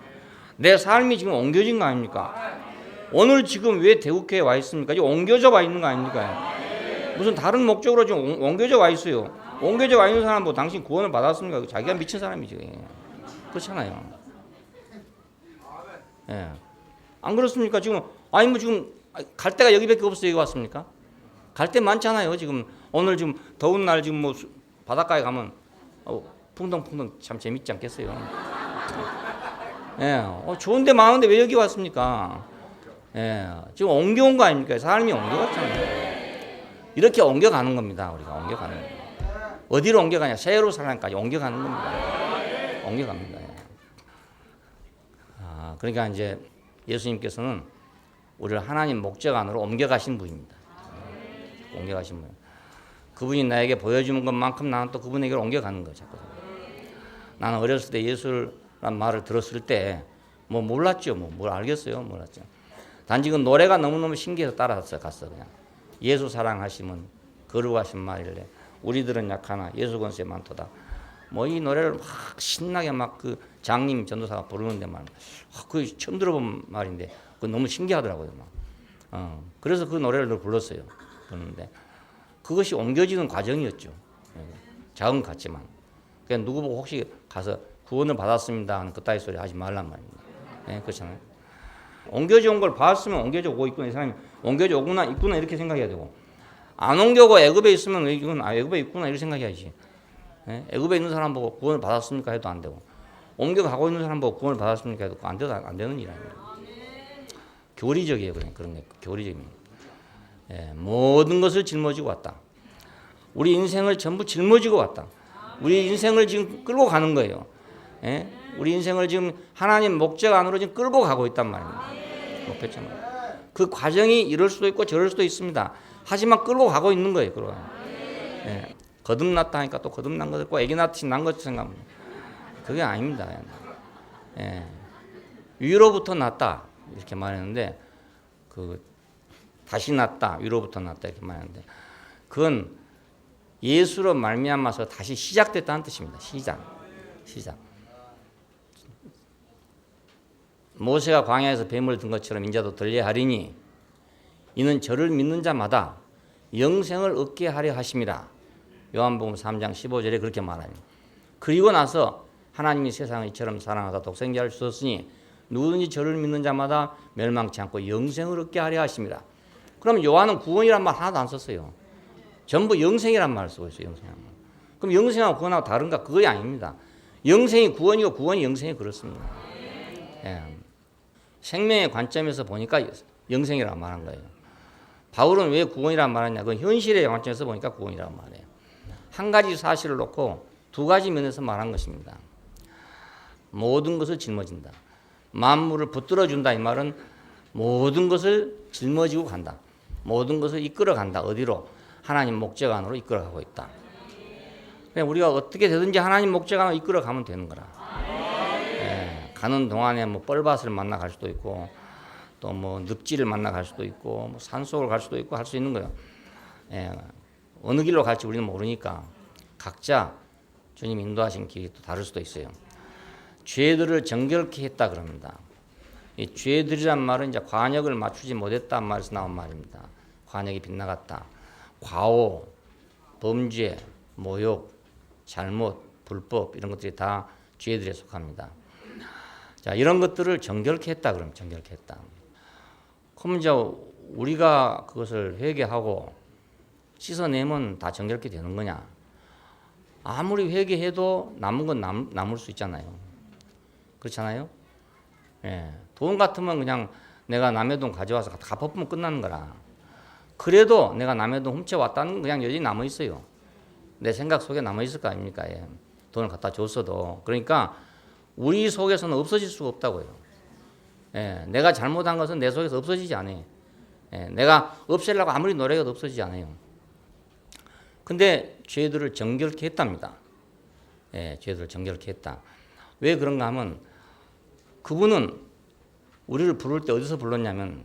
내 삶이 지금 옮겨진 거 아닙니까? 오늘 지금 왜 대국회에 와 있습니까? 지금 옮겨져 와 있는 거 아닙니까? 무슨 다른 목적으로 지금 옮겨져 와 있어요. 옮겨져 와 있는 사람 뭐 당신 구원을 받았습니까? 자기가 미친 사람이지. 그렇잖아요. 예. 안 그렇습니까? 지금 아니 뭐 지금 갈 데가 여기밖에 없어요. 여기 왔습니까? 갈 데 많잖아요. 지금 오늘 지금 더운 날 지금 뭐 바닷가에 가면 풍덩풍덩 참 재밌지 않겠어요? 예. 좋은 데 많은데 왜 여기 왔습니까? 예. 지금 옮겨온 거 아닙니까? 사람이 옮겨갔잖아요. 이렇게 옮겨가는 겁니다. 우리가 옮겨가는 겁니다. 어디로 옮겨가냐? 새로 사람까지 옮겨가는 겁니다. 옮겨갑니다. 그러니까 이제 예수님께서는 우리를 하나님 목적 안으로 옮겨가신 분입니다. 옮겨가신 분. 그분이 나에게 보여주는 것만큼 나는 또 그분에게 옮겨가는 거죠. 나는 어렸을 때 예수란 말을 들었을 때 뭐 몰랐죠. 뭘 알겠어요. 몰랐죠. 단지 그 노래가 너무너무 신기해서 따라서 갔어 그냥. 예수 사랑하시면 거룩하신 말이래. 우리들은 약하나 예수 권세 많도다. 뭐 이 노래를 막 신나게 막 그 장님 전도사가 부르는데 말, 그 처음 들어본 말인데 그 너무 신기하더라고요. 막. 그래서 그 노래를 불렀어요. 그런데 그것이 옮겨지는 과정이었죠. 자음 같지만. 그냥 누구 보고 혹시 가서 구원을 받았습니다 하는 그따위 소리 하지 말란 말입니다. 네, 그렇잖아요. 옮겨져 온 걸 봤으면 옮겨져 오고 있구나. 이 사람이 옮겨져 오구나 있구나 이렇게 생각해야 되고 안 옮겨고 애굽에 있으면 이건 애굽에 있구나 이렇게 생각해야지. 예? 애굽에 있는 사람 보고 구원을 받았습니까 해도 안 되고, 옮겨가고 있는 사람 보고 구원을 받았습니까 해도 안 되는 일 아닙니다. 교리적이에요. 그냥 그런 게 교리적입니다. 예, 모든 것을 짊어지고 왔다. 우리 인생을 전부 짊어지고 왔다. 우리 인생을 지금 끌고 가는 거예요. 예? 우리 인생을 지금 하나님 목적 안으로 지금 끌고 가고 있단 말입니다. 목표점. 그 과정이 이럴 수도 있고 저럴 수도 있습니다. 하지만 끌고 가고 있는 거예요. 끌고. 예. 거듭났다 하니까 또 거듭난 것 같고 애기 낳듯이 난 것처럼 생각합니다. 그게 아닙니다. 예. 위로부터 났다 이렇게 말했는데, 그 다시 났다, 위로부터 났다 이렇게 말했는데, 그건 예수로 말미암아서 다시 시작됐다는 뜻입니다. 시작. 모세가 광야에서 뱀을 든 것처럼 인자도 들려 하리니 이는 저를 믿는 자마다 영생을 얻게 하려 하심이라. 요한복음 3장 15절에 그렇게 말합니다. 그리고 나서 하나님이 세상을 이처럼 사랑하사 독생자를 주셨으니 누구든지 저를 믿는 자마다 멸망치 않고 영생을 얻게 하려 하심이라. 그럼 요한은 구원이란 말 하나도 안 썼어요. 전부 영생이란 말을 쓰고 있어요. 영생. 그럼 영생하고 구원하고 다른가? 그거 아닙니다. 영생이 구원이고 구원이 영생이 그렇습니다. 예. 생명의 관점에서 보니까 영생이라고 말한 거예요. 바울은 왜 구원이라고 말하냐? 그건 현실의 관점에서 보니까 구원이라고 말해요. 한 가지 사실을 놓고 두 가지 면에서 말한 것입니다. 모든 것을 짊어진다. 만물을 붙들어준다 이 말은 모든 것을 짊어지고 간다. 모든 것을 이끌어간다. 어디로? 하나님 목적 안으로 이끌어가고 있다. 그냥 우리가 어떻게 되든지 하나님 목적 안으로 이끌어가면 되는 거라. 예, 가는 동안에 뭐 뻘밭을 만나 갈 수도 있고, 또 뭐 늪지를 만나 갈 수도 있고, 뭐 산속을 갈 수도 있고 할 수 있는 거예요. 예, 어느 길로 갈지 우리는 모르니까 각자 주님 인도하신 길이 또 다를 수도 있어요. 죄들을 정결케 했다 그럽니다. 이 죄들이란 말은 이제 관역을 맞추지 못했다는 말에서 나온 말입니다. 관역이 빗나갔다. 과오, 범죄, 모욕, 잘못, 불법 이런 것들이 다 죄들에 속합니다. 자, 이런 것들을 정결케 했다 그러면 정결케 했다. 그럼 이제 우리가 그것을 회개하고 씻어내면 다 정결케 되는 거냐? 아무리 회개해도 남은 건 남을 수 있잖아요. 그렇잖아요? 예. 돈 같으면 그냥 내가 남의 돈 가져와서 갚아보면 끝나는 거라. 그래도 내가 남의 돈 훔쳐왔다는 건 그냥 여전히 남아있어요. 내 생각 속에 남아있을 거 아닙니까? 예. 돈을 갖다 줬어도. 그러니까 우리 속에서는 없어질 수가 없다고요. 예. 내가 잘못한 것은 내 속에서 없어지지 않아요. 예. 내가 없애려고 아무리 노력해도 없어지지 않아요. 근데 죄들을 정결케 했답니다. 예. 죄들을 정결케 했다. 왜 그런가 하면 그분은 우리를 부를 때 어디서 불렀냐면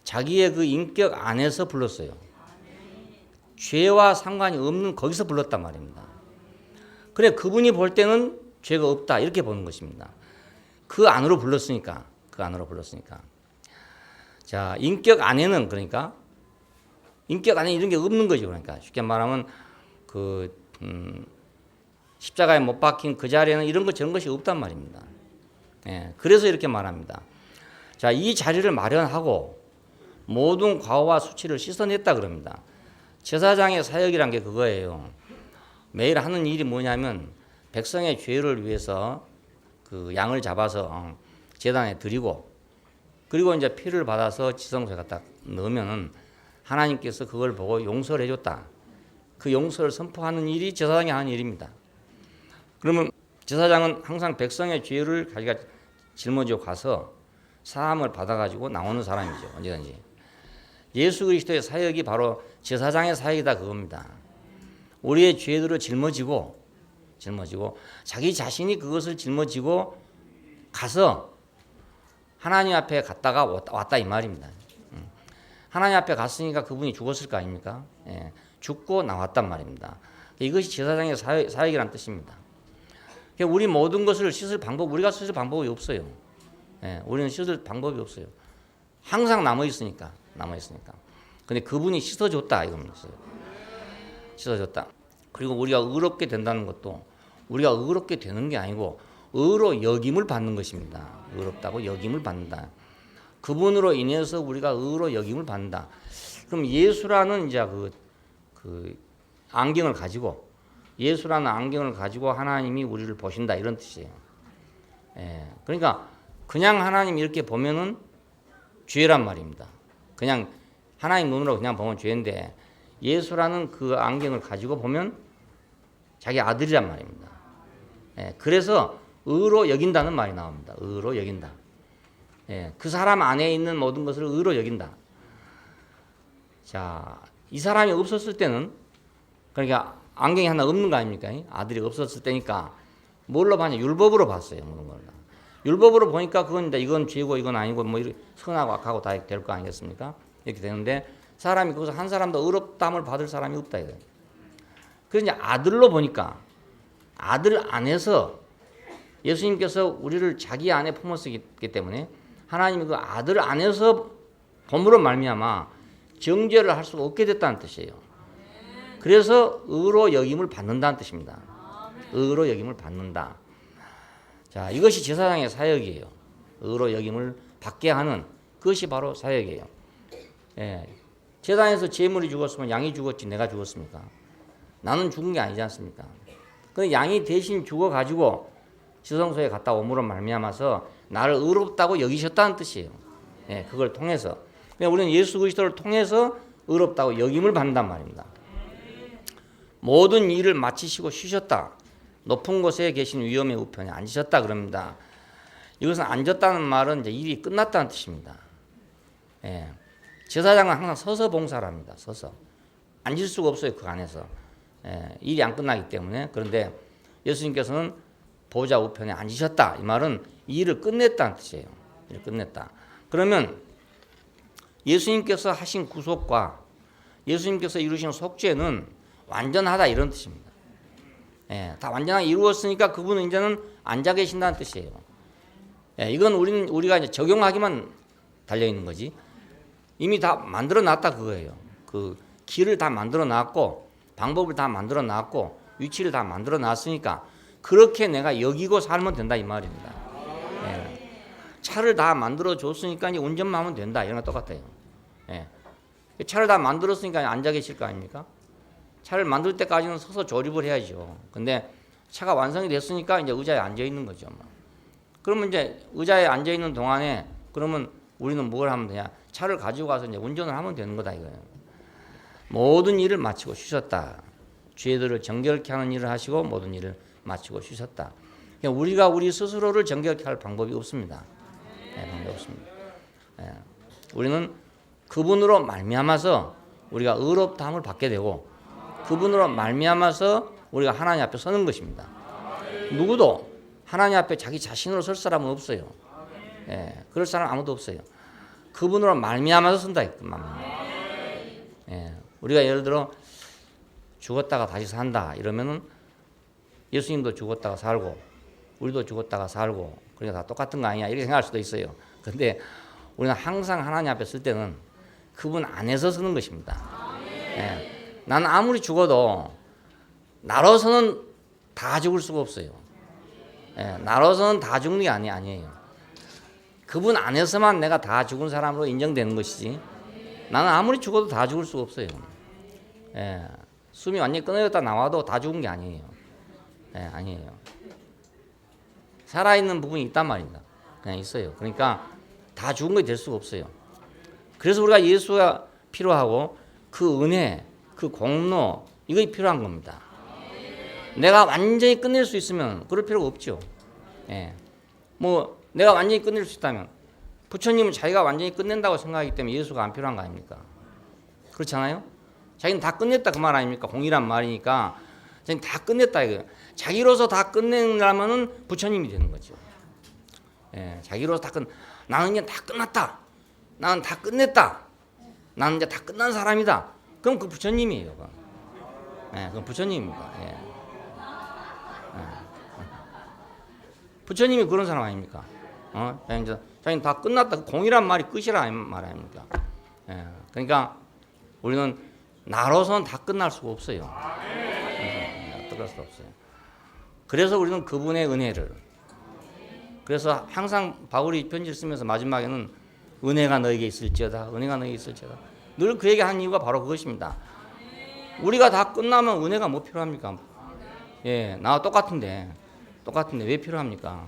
자기의 그 인격 안에서 불렀어요. 죄와 상관이 없는 거기서 불렀단 말입니다. 그래 그분이 볼 때는 죄가 없다 이렇게 보는 것입니다. 그 안으로 불렀으니까. 자, 인격 안에는 그러니까 인격 안에 이런 게 없는 거죠. 그러니까 쉽게 말하면 그 십자가에 못 박힌 그 자리에는 이런 것 저런 것이 없단 말입니다. 예, 그래서 이렇게 말합니다. 자, 이 자리를 마련하고 모든 과오와 수치를 씻어냈다 그럽니다. 제사장의 사역이란 게 그거예요. 매일 하는 일이 뭐냐면 백성의 죄를 위해서 그 양을 잡아서 제단에 드리고 그리고 이제 피를 받아서 지성소에 갖다 넣으면은 하나님께서 그걸 보고 용서를 해줬다. 그 용서를 선포하는 일이 제사장이 하는 일입니다. 그러면 제사장은 항상 백성의 죄를 자기가 짊어지고 가서 사함을 받아가지고 나오는 사람이죠. 언제든지. 예수 그리스도의 사역이 바로 제사장의 사역이다 그겁니다. 우리의 죄들을 짊어지고 자기 자신이 그것을 짊어지고 가서 하나님 앞에 갔다가 왔다 이 말입니다. 하나님 앞에 갔으니까 그분이 죽었을 거 아닙니까? 예, 죽고 나왔단 말입니다. 이것이 제사장의 사역이라는 뜻입니다. 우리 모든 것을 씻을 방법, 우리가 씻을 방법이 없어요. 예, 우리는 씻을 방법이 없어요. 항상 남아있으니까. 근데 그분이 씻어줬다, 이겁니다. 씻어줬다. 그리고 우리가 의롭게 된다는 것도 우리가 의롭게 되는 게 아니고 의로 여김을 받는 것입니다. 의롭다고 여김을 받는다. 그분으로 인해서 우리가 의로 여김을 받는다. 그럼 예수라는 이제 그 안경을 가지고 예수라는 안경을 가지고 하나님이 우리를 보신다 이런 뜻이에요. 그러니까 그냥 하나님 이렇게 보면은 죄란 말입니다. 그냥 하나님 눈으로 그냥 보면 죄인데 예수라는 그 안경을 가지고 보면 자기 아들이란 말입니다. 그래서 의로 여긴다는 말이 나옵니다. 의로 여긴다. 그 사람 안에 있는 모든 것을 의로 여긴다. 자, 이 사람이 없었을 때는 그러니까 안경이 하나 없는 거 아닙니까? 아들이 없었을 때니까 뭘로 봤냐? 율법으로 봤어요. 율법으로 보니까 이건 죄고 이건 아니고 뭐 이렇게 선하고 악하고 다 될 거 아니겠습니까? 이렇게 되는데 사람이 거기서 한 사람도 의롭다함을 받을 사람이 없다 이거예요. 그래서 이제 아들로 보니까 아들 안에서 예수님께서 우리를 자기 안에 품었기 때문에 하나님이 그 아들 안에서 범으로 말미암아 정죄를 할 수가 없게 됐다는 뜻이에요. 그래서 의로 여김을 받는다는 뜻입니다. 의로 여김을 받는다. 자, 이것이 제사장의 사역이에요. 의로 여김을 받게 하는 그것이 바로 사역이에요. 제단에서 제물이 죽었으면 양이 죽었지 내가 죽었습니까? 나는 죽은 게 아니지 않습니까? 그 양이 대신 죽어가지고 지성소에 갔다 오므로 말미암아서 나를 의롭다고 여기셨다는 뜻이에요. 그걸 통해서. 우리는 예수 그리스도를 통해서 의롭다고 여김을 받는단 말입니다. 모든 일을 마치시고 쉬셨다. 높은 곳에 계신 위엄의 우편에 앉으셨다 그럽니다. 이것은 앉았다는 말은 이제 일이 끝났다는 뜻입니다. 제사장은 항상 서서 봉사를 합니다. 서서. 앉을 수가 없어요. 그 안에서. 일이 안 끝나기 때문에. 그런데 예수님께서는 보좌 우편에 앉으셨다. 이 말은 일을 끝냈다는 뜻이에요. 일을 끝냈다. 그러면 예수님께서 하신 구속과 예수님께서 이루신 속죄는 완전하다 이런 뜻입니다. 다 완전하게 이루었으니까 그분은 이제는 앉아 계신다는 뜻이에요. 이건 우리가 이제 적용하기만 달려 있는 거지. 이미 다 만들어 놨다 그거예요. 그 길을 다 만들어 놨고 방법을 다 만들어 놨고 위치를 다 만들어 놨으니까 그렇게 내가 여기고 살면 된다 이 말입니다. 차를 다 만들어 줬으니까 이제 운전만 하면 된다 이런 거 똑같아요. 차를 다 만들었으니까 앉아 계실 거 아닙니까? 차를 만들 때까지는 서서 조립을 해야죠. 근데 차가 완성이 됐으니까 이제 의자에 앉아 있는 거죠. 그러면 이제 의자에 앉아 있는 동안에 그러면 우리는 뭘 하면 되냐? 차를 가지고 가서 이제 운전을 하면 되는 거다 이거예요. 모든 일을 마치고 쉬셨다. 죄들을 정결케 하는 일을 하시고 모든 일을 마치고 쉬셨다. 그러니까 우리가 우리 스스로를 정결케 할 방법이 없습니다. 방법이 없습니다. 우리는 그분으로 말미암아서 우리가 의롭다함을 받게 되고 그분으로 말미암아서 우리가 하나님 앞에 서는 것입니다. 누구도 하나님 앞에 자기 자신으로 설 사람은 없어요. 그럴 사람 아무도 없어요. 그분으로 말미암아서 선다. 우리가 예를 들어 죽었다가 다시 산다 이러면은 예수님도 죽었다가 살고 우리도 죽었다가 살고 그러니까 다 똑같은 거 아니냐 이렇게 생각할 수도 있어요. 그런데 우리는 항상 하나님 앞에 쓸 때는 그분 안에서 서는 것입니다. 나는 아무리 죽어도 나로서는 다 죽을 수가 없어요. 나로서는 다 죽는 게 아니에요. 그분 안에서만 내가 다 죽은 사람으로 인정되는 것이지 나는 아무리 죽어도 다 죽을 수가 없어요. 숨이 완전히 끊어졌다 나와도 다 죽은 게 아니에요. 아니에요. 살아있는 부분이 있단 말입니다. 그냥 있어요. 그러니까 다 죽은 게 될 수가 없어요. 그래서 우리가 예수가 필요하고 그 은혜, 그 공로 이것이 필요한 겁니다. 내가 완전히 끝낼 수 있으면 그럴 필요가 없죠. 뭐 내가 완전히 끝낼 수 있다면 부처님은 자기가 완전히 끝낸다고 생각하기 때문에 예수가 안 필요한 거 아닙니까? 그렇잖아요. 자기는 다 끝냈다 그 말 아닙니까? 공이란 말이니까 자기는 다 끝냈다 이거예요. 자기로서 다 끝내려면은 부처님이 되는 거죠. 자기로서 나는 이제 다 끝났다. 나는 다 끝냈다. 나는 이제 다 끝난 사람이다. 그럼 그 부처님이에요. 그럼 부처님입니다. 부처님이 그런 사람 아닙니까? 자기는 다 끝났다. 공이란 말이 끝이라 말 아닙니까? 그러니까 우리는 나로서는 다 끝날 수가 없어요. 끝날 수 없어요. 그래서 우리는 그분의 은혜를 그래서 항상 바울이 편지를 쓰면서 마지막에는 은혜가 너에게 있을지어다. 은혜가 너에게 있을지어다. 늘 그 얘기하는 이유가 바로 그것입니다. 우리가 다 끝나면 은혜가 뭐 필요합니까? 예, 나와 똑같은데 왜 필요합니까?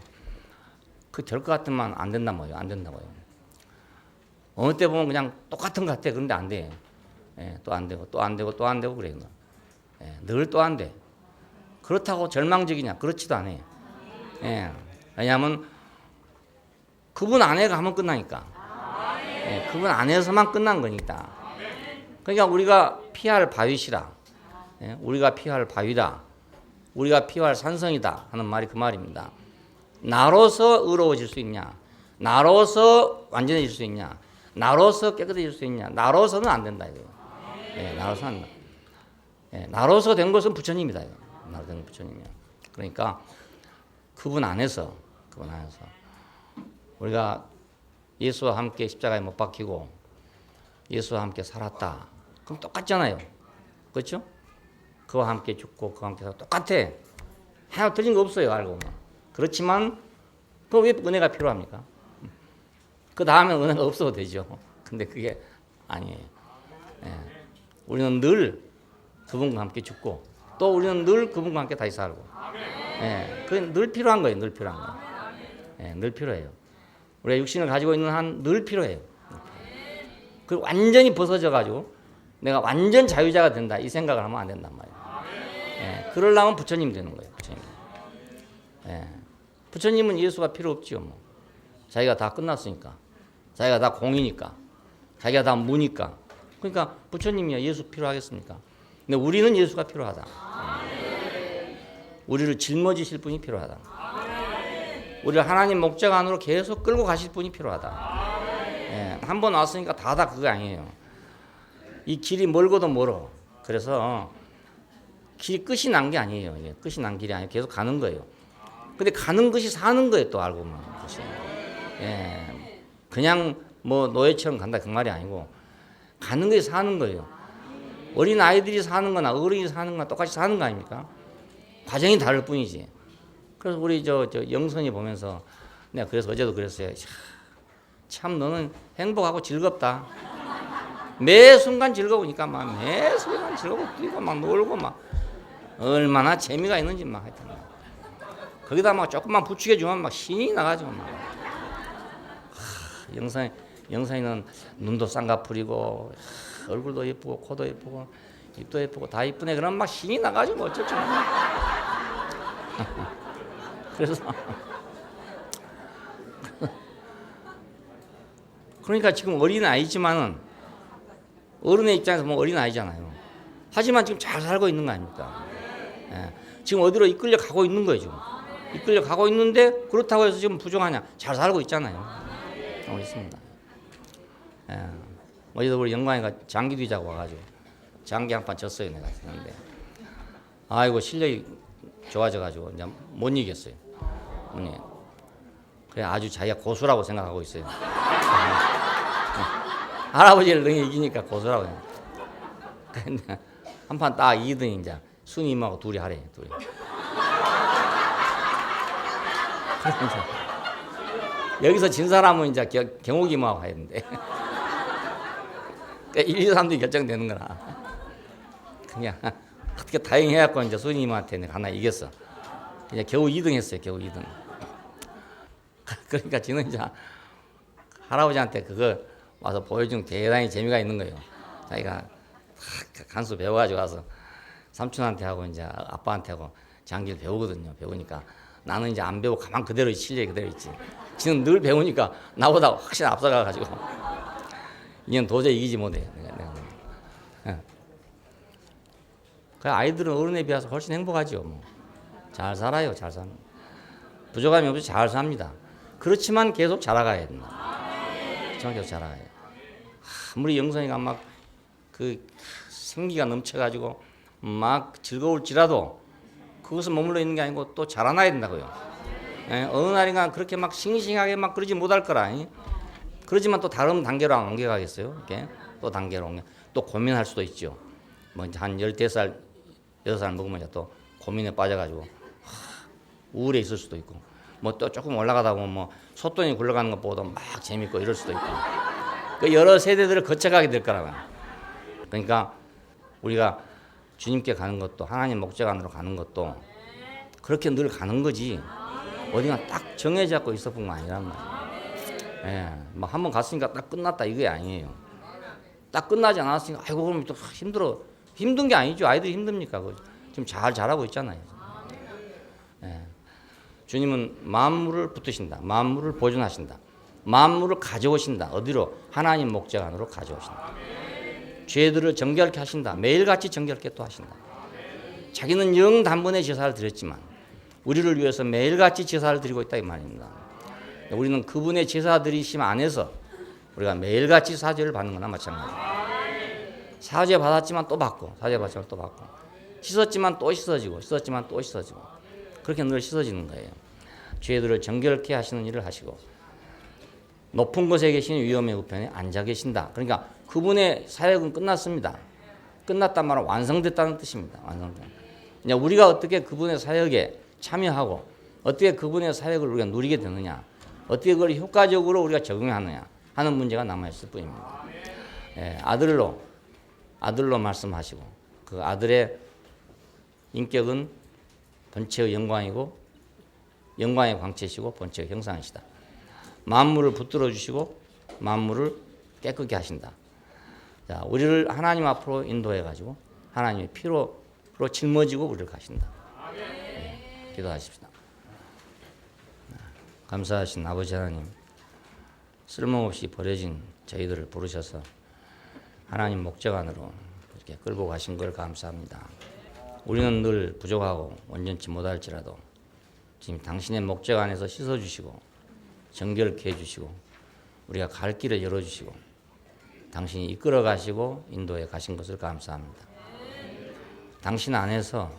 그 될 것 같으면 안 된단 말이에요. 안 된다고요. 어느 때 보면 그냥 똑같은 것 같아. 그런데 안 돼. 예, 또 안 되고 또 안 되고 또 안 되고 그래요. 예, 늘 또 안 돼. 그렇다고 절망적이냐? 그렇지도 않아요. 예, 왜냐하면 그분 안에 가면 끝나니까. 예, 그분 안에서만 끝난 거니까. 그러니까 우리가 피할 바위시라. 예, 우리가 피할 바위다. 우리가 피할 산성이다 하는 말이 그 말입니다. 나로서 의로워질 수 있냐? 나로서 완전해질 수 있냐? 나로서 깨끗해질 수 있냐? 나로서는 안 된다 이거예요. 예, 나로서 안 된다. 예, 나로서 된 것은 부처님이다. 이거. 나로 된 부처님이야. 그러니까 그분 안에서 우리가 예수와 함께 십자가에 못 박히고 예수와 함께 살았다. 그럼 똑같잖아요. 그렇죠? 그와 함께 죽고 그와 함께 살고 똑같아. 하나 틀린 거 없어요. 알고 보면. 그렇지만 그 왜 은혜가 필요합니까? 그 다음에 은혜가 없어도 되죠. 근데 그게 아니에요. 예. 우리는 늘 그분과 함께 죽고 또 우리는 늘 그분과 함께 다시 살고. 예. 그게 늘 필요한 거예요. 늘 필요한 거예요. 예. 늘 필요해요. 우리가 육신을 가지고 있는 한 늘 필요해요. 그 완전히 벗어져 가지고 내가 완전 자유자가 된다 이 생각을 하면 안 된단 말이에요. 예. 그러려면 부처님 되는 거예요. 부처님. 예. 부처님은 예수가 필요 없지요. 뭐. 자기가 다 끝났으니까. 자기가 다 공이니까. 자기가 다 무니까. 그러니까 부처님이야 예수 필요하겠습니까? 근데 우리는 예수가 필요하다. 우리를 짊어지실 분이 필요하다. 우리를 하나님 목적 안으로 계속 끌고 가실 분이 필요하다. 예. 한 번 왔으니까 다다 그거 아니에요. 이 길이 멀고도 멀어. 그래서 길이 끝이 난 게 아니에요. 끝이 난 길이 아니에요. 계속 가는 거예요. 근데 가는 것이 사는 거예요. 또 알고 보면. 예. 그냥 뭐 노예처럼 간다 그 말이 아니고 가는 것이 사는 거예요. 어린 아이들이 사는 거나 어른이 사는 거나 똑같이 사는 거 아닙니까? 과정이 다를 뿐이지. 그래서 우리 저 영선이 보면서 내가 그래서 어제도 그랬어요. 참 너는 행복하고 즐겁다. 매 순간 즐거우니까 막 매 순간 즐겁고 뛰고 막 놀고 막 얼마나 재미가 있는지 막 하여튼 거기다 막 조금만 부추겨 주면 막 신이 나가지고 막 영상이는 눈도 쌍꺼풀이고 얼굴도 예쁘고 코도 예쁘고 입도 예쁘고 다 이쁘네. 그럼 막 신이 나가지고 뭐 어쩔 줄 몰라. 그래서 그러니까 지금 어린 아이지만은 어른의 입장에서 뭐 어린 아이잖아요. 하지만 지금 잘 살고 있는 거 아닙니까? 예. 지금 어디로 이끌려 가고 있는 거예요. 지금 이끌려 가고 있는데 그렇다고 해서 지금 부정하냐? 잘 살고 있잖아요. 하고 있습니다. 예. 어제도 우리 영광이가 장기 뒤자고 와가지고 장기 한 판 졌어요. 내가 했는데 아이고 실력이 좋아져가지고 이제 못 이겼어요. 그래 아주 자기가 고수라고 생각하고 있어요. 할아버지를 능히 이기니까 고수라고 해요. 한 판 딱 이기더니 이제 순임하고 둘이 하래. 둘이. 여기서 진 사람은 이제 경욱이모하고 해야 되는데 1, 2, 3도 결정되는 거라. 그냥 어떻게 다행해갖고 이제 순임한테 내가 하나 이겼어. 이제 겨우 2등 했어요. 겨우 2등. 그러니까 지는 이제 할아버지한테 그거 와서 보여준 대단히 재미가 있는 거예요. 자기가 간수 배워가지고 와서 삼촌한테 하고 이제 아빠한테 하고 장기를 배우거든요. 배우니까 나는 이제 안 배우고 가만 그대로 실력이 그대로 있지. 지는 늘 배우니까 나보다 확실히 앞서가가지고 이건 도저히 이기지 못해. 내가. 그 아이들은 어른에 비해서 훨씬 행복하죠. 뭐. 잘 살아요. 잘 사는. 부족함이 없이 잘 삽니다. 그렇지만 계속 자라가야 된다. 그렇지만 계속 자라가야 돼. 아무리 영선이가 막 그 생기가 넘쳐가지고 막 즐거울지라도 그것은 머물러 있는 게 아니고 또 자라나야 된다고요. 예, 어느 날인가 그렇게 막 싱싱하게 막 그러지 못할 거라. 그러지만 또 다른 단계로 안 옮겨가겠어요. 이렇게 또 단계로 옮겨. 또 고민할 수도 있죠. 뭐 한 15살, 6살 먹으면 이제 또 고민에 빠져가지고 우울해 있을 수도 있고, 뭐 또 조금 올라가다 보면 뭐 소똥이 굴러가는 것 보고도 막 재밌고 이럴 수도 있고, 그 여러 세대들을 거쳐가게 될 거라고요. 그러니까 우리가 주님께 가는 것도 하나님 목적 안으로 가는 것도 그렇게 늘 가는 거지. 어디가 딱 정해 잡고 있었던 거 아니란 말이에요. 예, 뭐 한 번 갔으니까 딱 끝났다 이게 아니에요. 딱 끝나지 않았으니까 아이고 그럼 또 힘들어. 힘든 게 아니죠. 아이들이 힘듭니까? 지금 잘 자라고 있잖아요. 예. 주님은 만물을 붙드신다. 만물을 보존하신다. 만물을 가져오신다. 어디로? 하나님 목적 안으로 가져오신다. 죄들을 정결케 하신다. 매일같이 정결케 또 하신다. 자기는 영 단번에 제사를 드렸지만 우리를 위해서 매일같이 제사를 드리고 있다 이 말입니다. 우리는 그분의 제사 드리심 안에서 우리가 매일같이 사죄를 받는 거나 마찬가지예요. 사죄 받았지만 또 받고 사죄 받았지만 또 받고 씻었지만 또 씻어지고 씻었지만 또 씻어지고 그렇게 늘 씻어지는 거예요. 죄들을 정결케 하시는 일을 하시고 높은 곳에 계신 위엄의 우편에 앉아 계신다. 그러니까 그분의 사역은 끝났습니다. 끝났단 말은 완성됐다는 뜻입니다. 완성된. 이제 우리가 어떻게 그분의 사역에 참여하고 어떻게 그분의 사역을 우리가 누리게 되느냐, 어떻게 그걸 효과적으로 우리가 적용하느냐 하는 문제가 남아있을 뿐입니다. 예, 아들로 말씀하시고 그 아들의 인격은 본체의 영광이고 영광의 광채시고 본체의 형상이시다. 만물을 붙들어 주시고 만물을 깨끗게 하신다. 자, 우리를 하나님 앞으로 인도해 가지고 하나님의 피로 짊어지고 우리를 가신다. 네, 기도하십시다. 감사하신 아버지 하나님, 쓸모없이 버려진 저희들을 부르셔서 하나님 목적 안으로 이렇게 끌고 가신 걸 감사합니다. 우리는 늘 부족하고 온전치 못할지라도 지금 당신의 목적 안에서 씻어주시고 정결케 해주시고 우리가 갈 길을 열어주시고 당신이 이끌어 가시고 인도해 가신 것을 감사합니다. 당신 안에서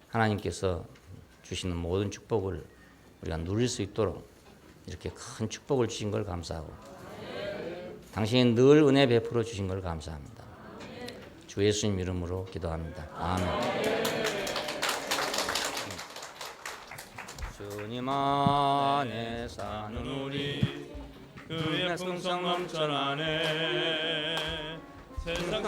하나님께서 주시는 모든 축복을 우리가 누릴 수 있도록 이렇게 큰 축복을 주신 걸 감사하고 당신이 늘 은혜 베풀어 주신 걸 감사합니다. 주 예수님 이름으로 기도합니다. 아멘. 주님 안에 사는 우리 그의 풍성 넘쳐나네 세상